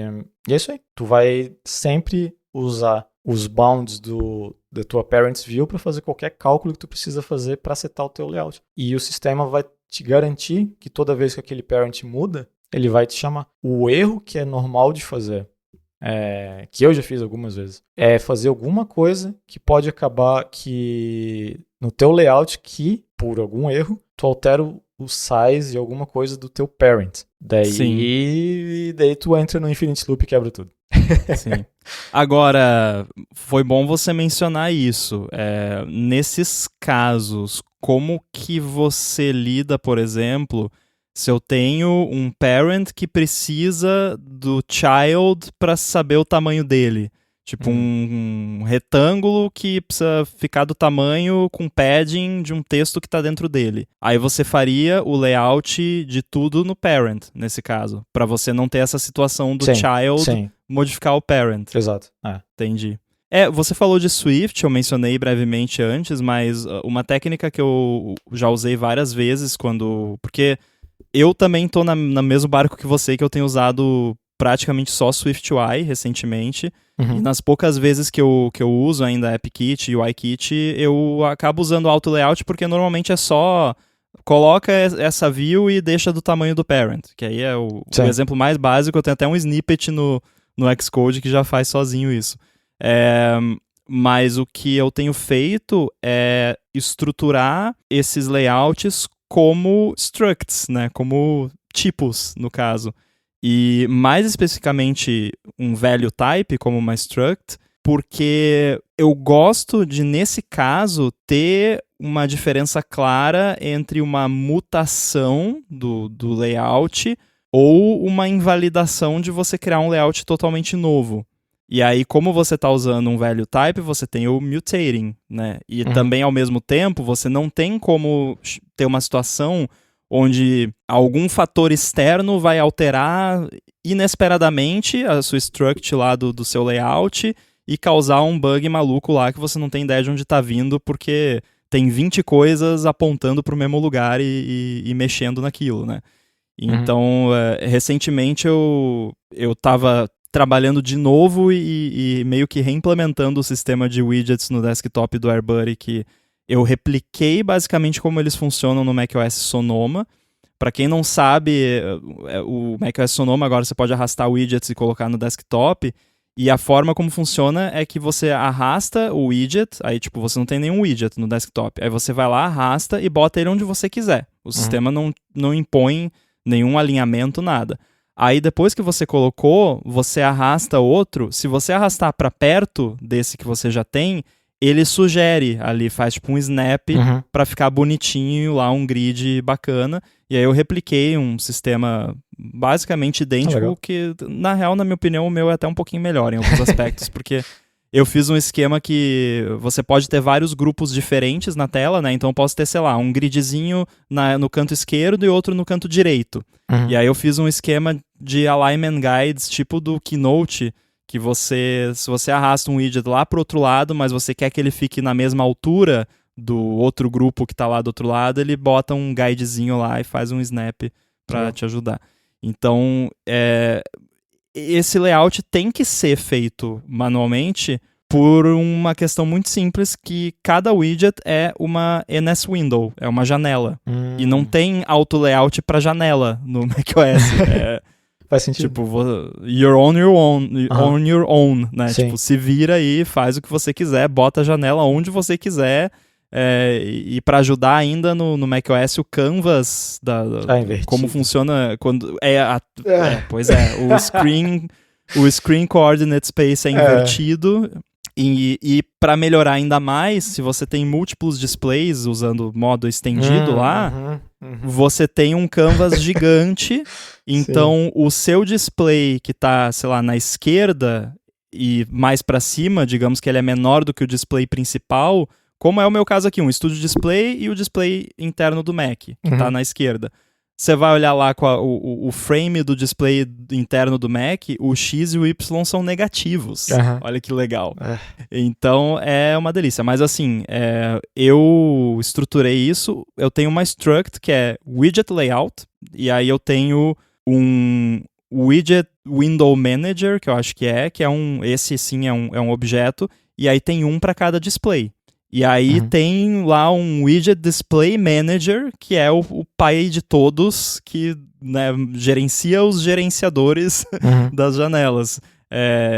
S2: é isso aí. Tu vai sempre usar os bounds da tua parents view para fazer qualquer cálculo que tu precisa fazer para setar o teu layout. E o sistema vai te garantir que toda vez que aquele parent muda, ele vai te chamar. O erro que é normal de fazer, que eu já fiz algumas vezes, é fazer alguma coisa que pode acabar que no teu layout que, por algum erro, tu altera o size de alguma coisa do teu parent. Daí tu entra no infinite loop e quebra tudo.
S1: Sim. Agora, foi bom você mencionar isso. Nesses casos, como que você lida, por exemplo, se eu tenho um parent que precisa do child para saber o tamanho dele? Tipo, um retângulo que precisa ficar do tamanho com padding de um texto que está dentro dele. Aí você faria o layout de tudo no parent, nesse caso, para você não ter essa situação do child modificar o parent.
S2: Exato.
S1: Entendi. Você falou de Swift, eu mencionei brevemente antes, mas uma técnica que eu já usei várias vezes porque eu também tô no mesmo barco que você, que eu tenho usado praticamente só SwiftUI recentemente. E nas poucas vezes que eu uso ainda AppKit e UIKit, eu acabo usando Auto Layout porque normalmente é só coloca essa view e deixa do tamanho do parent, que aí é o exemplo mais básico. Eu tenho até um snippet no Xcode que já faz sozinho isso. Mas o que eu tenho feito é estruturar esses layouts como structs, né? Como tipos, no caso. E mais especificamente um value type como uma struct, porque eu gosto de, nesse caso, ter uma diferença clara entre uma mutação do layout ou uma invalidação de você criar um layout totalmente novo. E aí, como você está usando um value type, você tem o mutating, né? E também, ao mesmo tempo, você não tem como ter uma situação onde algum fator externo vai alterar inesperadamente a sua struct lá do seu layout e causar um bug maluco lá que você não tem ideia de onde está vindo, porque tem 20 coisas apontando para o mesmo lugar e mexendo naquilo, né? Então, recentemente eu estava trabalhando de novo e meio que reimplementando o sistema de widgets no desktop do AirBuddy, que eu repliquei basicamente como eles funcionam no macOS Sonoma. Para quem não sabe, o macOS Sonoma agora você pode arrastar widgets e colocar no desktop, e a forma como funciona é que você arrasta o widget, aí tipo, você não tem nenhum widget no desktop, aí você vai lá, arrasta e bota ele onde você quiser. O sistema não impõe nenhum alinhamento, nada. Aí depois que você colocou, você arrasta outro. Se você arrastar para perto desse que você já tem, ele sugere ali, faz tipo um snap para ficar bonitinho lá, um grid bacana. E aí eu repliquei um sistema basicamente idêntico, que na real, na minha opinião, o meu é até um pouquinho melhor em alguns aspectos, porque eu fiz um esquema que você pode ter vários grupos diferentes na tela, né? Então eu posso ter, sei lá, um gridzinho no canto esquerdo e outro no canto direito. E aí eu fiz um esquema de alignment guides, tipo do Keynote, que se você arrasta um widget lá pro outro lado, mas você quer que ele fique na mesma altura do outro grupo que tá lá do outro lado, ele bota um guidezinho lá e faz um snap para te ajudar. Então, esse layout tem que ser feito manualmente por uma questão muito simples, que cada widget é uma NS Window, é uma janela. E não tem auto layout para janela no macOS.
S2: Faz sentido.
S1: Tipo, you're on your own, né?
S2: Sim.
S1: Tipo, se vira aí, faz o que você quiser, bota a janela onde você quiser. E para ajudar ainda no macOS, o Canvas, como funciona quando... Pois é, o Screen Coordinate Space é invertido. E para melhorar ainda mais, se você tem múltiplos displays usando modo estendido você tem um canvas gigante, então o seu display que tá, sei lá, na esquerda e mais para cima, digamos que ele é menor do que o display principal, como é o meu caso aqui, um Studio Display e o display interno do Mac, que tá na esquerda. Você vai olhar lá com o frame do display interno do Mac, o X e o Y são negativos. Olha que legal. Então, é uma delícia. Mas assim, eu estruturei isso. Eu tenho uma struct que é Widget Layout. E aí eu tenho um Widget Window Manager, que eu acho que é esse sim é um objeto. E aí tem um para cada display. E aí tem lá um Widget Display Manager, que é o pai de todos, que, né, gerencia os gerenciadores das janelas.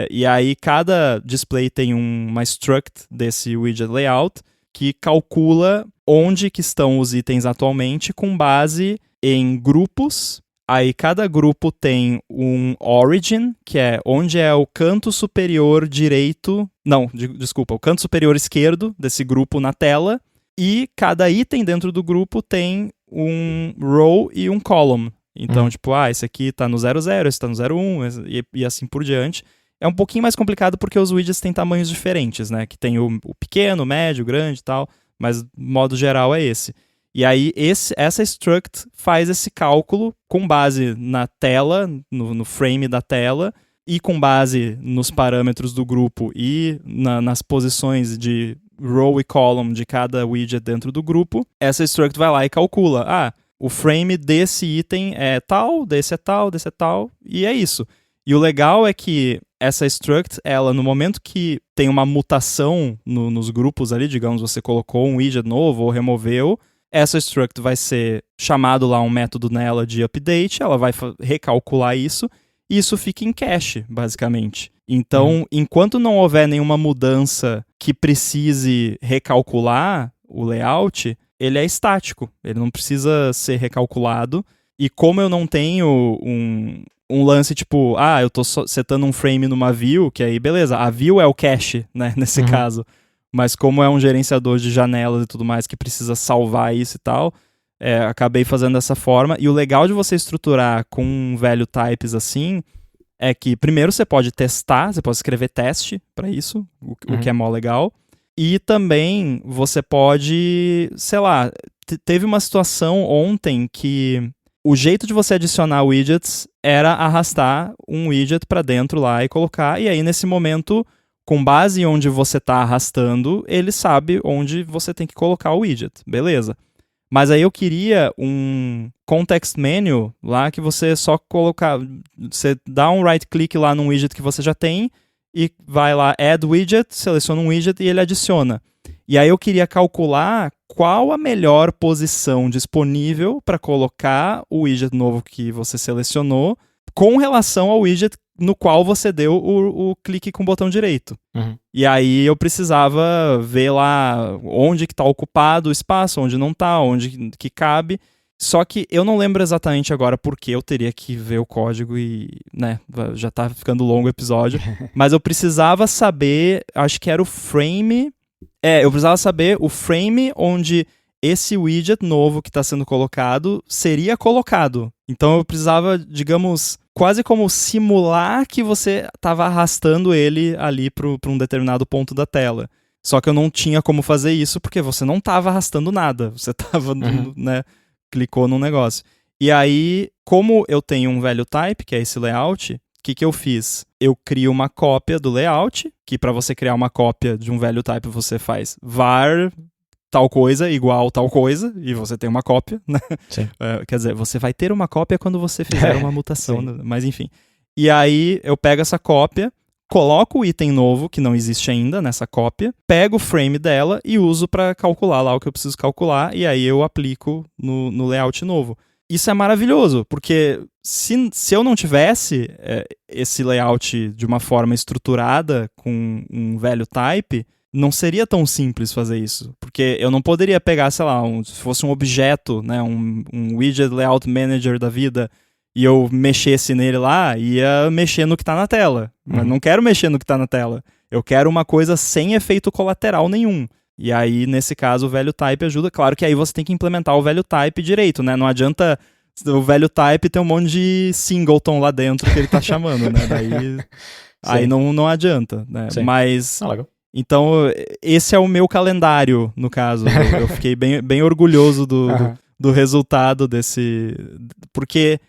S1: E aí cada display tem uma struct desse Widget Layout, que calcula onde que estão os itens atualmente com base em grupos. Aí cada grupo tem um origin, que é onde é o canto superior direito... Não, desculpa, o canto superior esquerdo desse grupo na tela. E cada item dentro do grupo tem um row e um column. Então, esse aqui tá no 00, esse tá no 01 e assim por diante. É um pouquinho mais complicado porque os widgets têm tamanhos diferentes, né? Que tem o pequeno, o médio, o grande e tal. Mas, modo geral, é esse. E aí, essa struct faz esse cálculo com base na tela, no frame da tela, e com base nos parâmetros do grupo e nas posições de row e column de cada widget dentro do grupo. Essa struct vai lá e calcula, o frame desse item é tal, desse é tal, desse é tal, e é isso. E o legal é que essa struct, ela, no momento que tem uma mutação nos grupos ali, digamos, você colocou um widget novo ou removeu, essa struct vai ser chamado lá um método nela de update, ela vai recalcular isso, e isso fica em cache, basicamente. Então, enquanto não houver nenhuma mudança que precise recalcular o layout, ele é estático, ele não precisa ser recalculado. E como eu não tenho um lance tipo, eu tô setando um frame numa view, que aí beleza, a view é o cache, né, nesse caso. Mas como é um gerenciador de janelas e tudo mais que precisa salvar isso e tal, acabei fazendo dessa forma. E o legal de você estruturar com value types assim é que primeiro você pode testar, você pode escrever teste para isso, o que é mó legal. E também você pode, sei lá, teve uma situação ontem que o jeito de você adicionar widgets era arrastar um widget para dentro lá e colocar, e aí nesse momento, com base em onde você está arrastando, ele sabe onde você tem que colocar o widget, beleza. Mas aí eu queria um context menu lá que você só colocar, você dá um right click lá num widget que você já tem e vai lá add widget, seleciona um widget e ele adiciona. E aí eu queria calcular qual a melhor posição disponível para colocar o widget novo que você selecionou com relação ao widget no qual você deu o clique com o botão direito. E aí eu precisava ver lá onde que está ocupado o espaço, onde não está, onde que cabe. Só que eu não lembro exatamente agora porque eu teria que ver o código e, né, já tá ficando longo o episódio. Mas eu precisava saber, acho que era o frame... eu precisava saber o frame onde esse widget novo que está sendo colocado seria colocado. Então eu precisava, digamos, quase como simular que você estava arrastando ele ali para um determinado ponto da tela. Só que eu não tinha como fazer isso porque você não estava arrastando nada. Você estava, né, clicou num negócio. E aí, como eu tenho um value type, que é esse layout, o que eu fiz? Eu crio uma cópia do layout, que para você criar uma cópia de um value type você faz var tal coisa igual tal coisa, e você tem uma cópia, né? Quer dizer, você vai ter uma cópia quando você fizer uma mutação, mas enfim. E aí eu pego essa cópia, coloco o item novo, que não existe ainda nessa cópia, pego o frame dela e uso para calcular lá o que eu preciso calcular, e aí eu aplico no layout novo. Isso é maravilhoso, porque se eu não tivesse esse layout de uma forma estruturada com um value type, não seria tão simples fazer isso. Porque eu não poderia pegar, sei lá, se fosse um objeto, né, um widget layout manager da vida, e eu mexesse nele lá, ia mexer no que tá na tela. Mas não quero mexer no que tá na tela. Eu quero uma coisa sem efeito colateral nenhum. E aí, nesse caso, o value type ajuda. Claro que aí você tem que implementar o value type direito, né? Não adianta o value type ter um monte de singleton lá dentro que ele tá chamando, né? Daí aí não adianta, né?
S2: Sim.
S1: Mas...
S2: legal.
S1: Então, esse é o meu calendário, no caso. Eu fiquei bem orgulhoso do resultado desse... Porque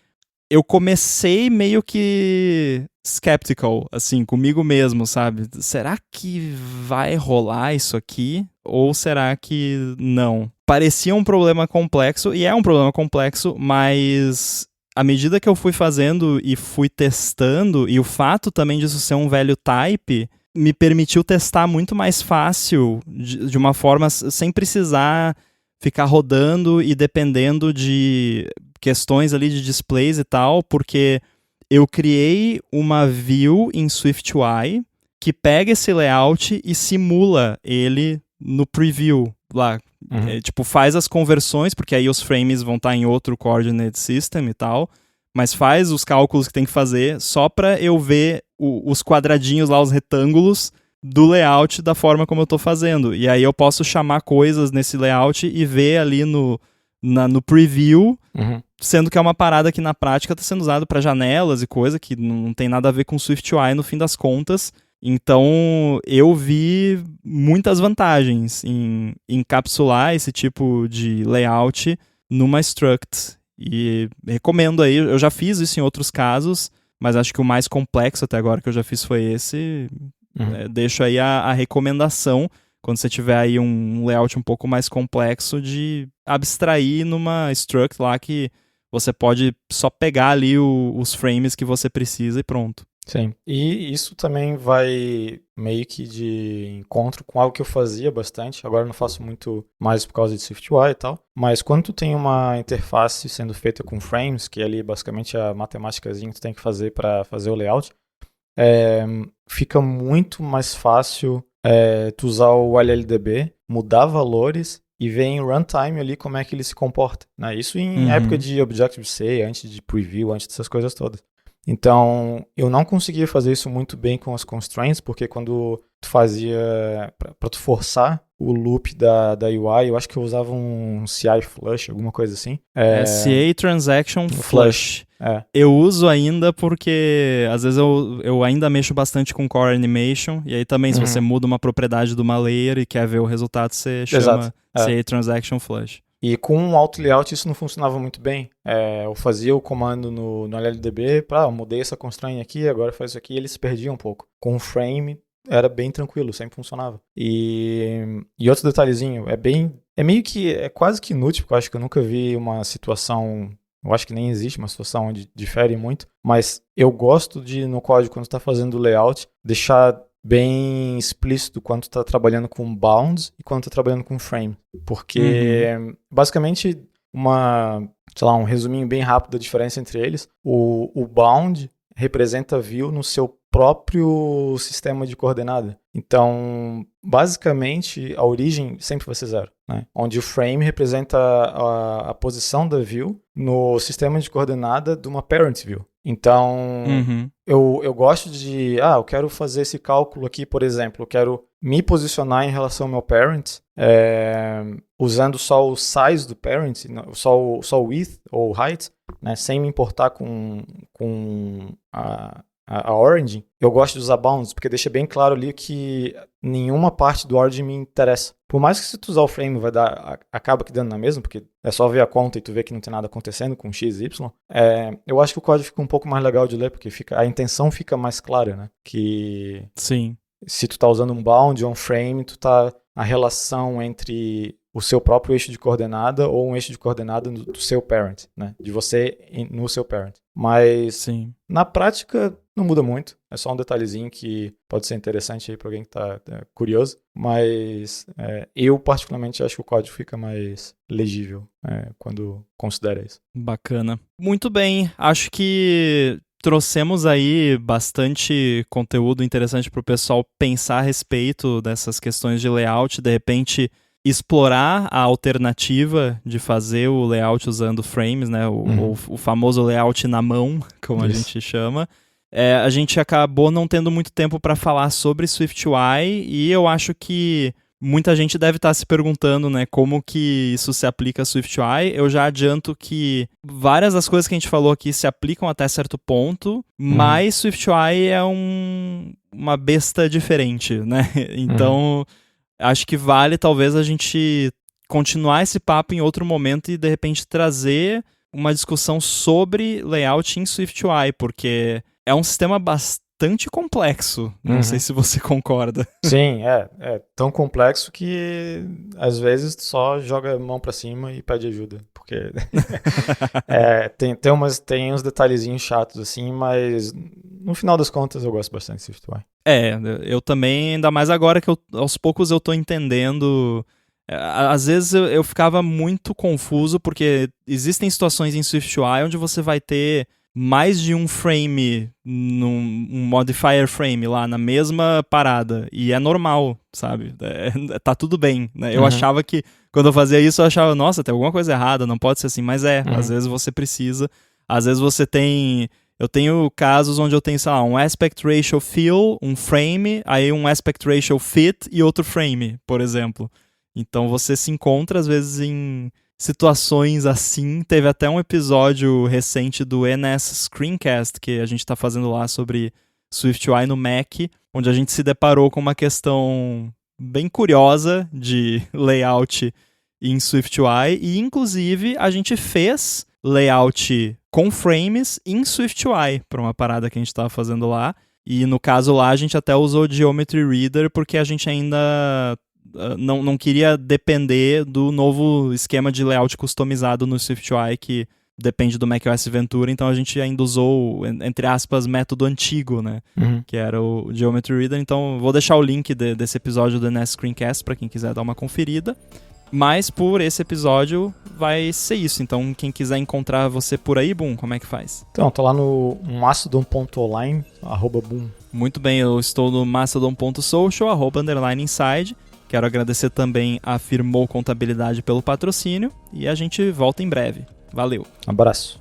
S1: eu comecei meio que skeptical, assim, comigo mesmo, sabe? Será que vai rolar isso aqui? Ou será que não? Parecia um problema complexo, e é um problema complexo, mas à medida que eu fui fazendo e fui testando, e o fato também disso ser um value type, me permitiu testar muito mais fácil, de uma forma sem precisar ficar rodando e dependendo de questões ali de displays e tal, porque eu criei uma view em SwiftUI que pega esse layout e simula ele no preview lá. Tipo, faz as conversões, porque aí os frames vão estar em outro coordinate system e tal, mas faz os cálculos que tem que fazer só para eu ver os quadradinhos lá, os retângulos do layout da forma como eu tô fazendo. E aí eu posso chamar coisas nesse layout e ver ali no preview, sendo que é uma parada que na prática está sendo usado para janelas e coisa que não tem nada a ver com SwiftUI no fim das contas. Então eu vi muitas vantagens em encapsular esse tipo de layout numa struct. E recomendo aí, eu já fiz isso em outros casos, mas acho que o mais complexo até agora que eu já fiz foi esse. Deixo aí a recomendação, quando você tiver aí um layout um pouco mais complexo, de abstrair numa struct lá que você pode só pegar ali os frames que você precisa e pronto.
S2: Sim, e isso também vai meio que de encontro com algo que eu fazia bastante, agora eu não faço muito mais por causa de SwiftUI e tal, mas quando tu tem uma interface sendo feita com frames, que é ali basicamente a matemáticazinha que tu tem que fazer para fazer o layout, fica muito mais fácil tu usar o LLDB, mudar valores e ver em runtime ali como é que ele se comporta, né? Isso em época de Objective-C, antes de preview, antes dessas coisas todas. Então, eu não conseguia fazer isso muito bem com as constraints, porque quando tu fazia, para tu forçar o loop da UI, eu acho que eu usava um CI flush, alguma coisa assim.
S1: CA Transaction Flush. Eu uso ainda porque às vezes eu ainda mexo bastante com Core Animation, e aí também se você muda uma propriedade de uma layer e quer ver o resultado, você chama CA Transaction Flush.
S2: E com o auto layout isso não funcionava muito bem. Eu fazia o comando no LLDB, mudei essa constraint aqui, agora faz isso aqui, e ele se perdia um pouco. Com o frame era bem tranquilo, sempre funcionava. E outro detalhezinho, é quase que inútil, porque eu acho que eu nunca vi uma situação, eu acho que nem existe uma situação onde difere muito, mas eu gosto de, no código, quando está fazendo o layout, deixar bem explícito quando está trabalhando com bounds e quando está trabalhando com frame. Porque, basicamente, um resuminho bem rápido da diferença entre eles, o bound representa a view no seu próprio sistema de coordenada. Então, basicamente, a origem sempre vai ser 0, né? Onde o frame representa a posição da view no sistema de coordenada de uma parent view. Então, eu gosto de... eu quero fazer esse cálculo aqui, por exemplo, eu quero me posicionar em relação ao meu parent, usando só o size do parent, só o width ou height, né, sem me importar com a origin. Eu gosto de usar bounds, porque deixa bem claro ali que nenhuma parte do origin me interessa. Por mais que se tu usar o frame acaba que dando na mesma, porque é só ver a conta e tu vê que não tem nada acontecendo com x e y, eu acho que o código fica um pouco mais legal de ler, porque a intenção fica mais clara, né? Que
S1: sim,
S2: se tu tá usando um bound ou um frame, a relação entre o seu próprio eixo de coordenada ou um eixo de coordenada do seu parent, né? De você no seu parent. Mas, na prática, não muda muito. É só um detalhezinho que pode ser interessante aí para alguém que tá curioso. Mas eu, particularmente, acho que o código fica mais legível quando considera isso.
S1: Bacana. Muito bem. Acho que trouxemos aí bastante conteúdo interessante para o pessoal pensar a respeito dessas questões de layout, de repente explorar a alternativa de fazer o layout usando frames, né? O famoso layout na mão, como a gente chama. A gente acabou não tendo muito tempo para falar sobre SwiftUI e eu acho que muita gente deve estar se perguntando, né, como que isso se aplica a SwiftUI. Eu já adianto que várias das coisas que a gente falou aqui se aplicam até certo ponto, mas SwiftUI é uma besta diferente, né? Então, acho que vale talvez a gente continuar esse papo em outro momento e de repente trazer uma discussão sobre layout em SwiftUI, porque é um sistema bastante complexo. Não sei se você concorda.
S2: Sim, é tão complexo que às vezes tu só joga a mão pra cima e pede ajuda, porque tem uns detalhezinhos chatos assim, mas no final das contas eu gosto bastante de SwiftUI.
S1: Eu também, ainda mais agora que aos poucos eu tô entendendo. Às vezes eu ficava muito confuso, porque existem situações em SwiftUI onde você vai ter mais de um frame, um modifier frame lá na mesma parada, e é normal, sabe? Tá tudo bem, né? Eu achava que, quando eu fazia isso, eu achava, nossa, tem alguma coisa errada, não pode ser assim, mas às vezes você precisa, às vezes você tem... Eu tenho casos onde eu tenho, sei lá, um aspect ratio fill, um frame, aí um aspect ratio fit e outro frame, por exemplo. Então você se encontra, às vezes, em situações assim. Teve até um episódio recente do NS Screencast que a gente está fazendo lá sobre SwiftUI no Mac, onde a gente se deparou com uma questão bem curiosa de layout em SwiftUI e, inclusive, a gente fez layout com frames em SwiftUI para uma parada que a gente estava fazendo lá. E, no caso lá, a gente até usou Geometry Reader porque a gente ainda... não queria depender do novo esquema de layout customizado no SwiftUI, que depende do macOS Ventura, então a gente ainda usou, entre aspas, método antigo, né? Que era o Geometry Reader. Então vou deixar o link desse episódio do NS Screencast para quem quiser dar uma conferida. Mas por esse episódio vai ser isso. Então quem quiser encontrar você por aí, Boom, como é que faz?
S2: Então, tô lá no mastodon.online, @boom.
S1: Muito bem, eu estou no mastodon.social, @inside. Quero agradecer também a Firmou Contabilidade pelo patrocínio e a gente volta em breve. Valeu.
S2: Abraço.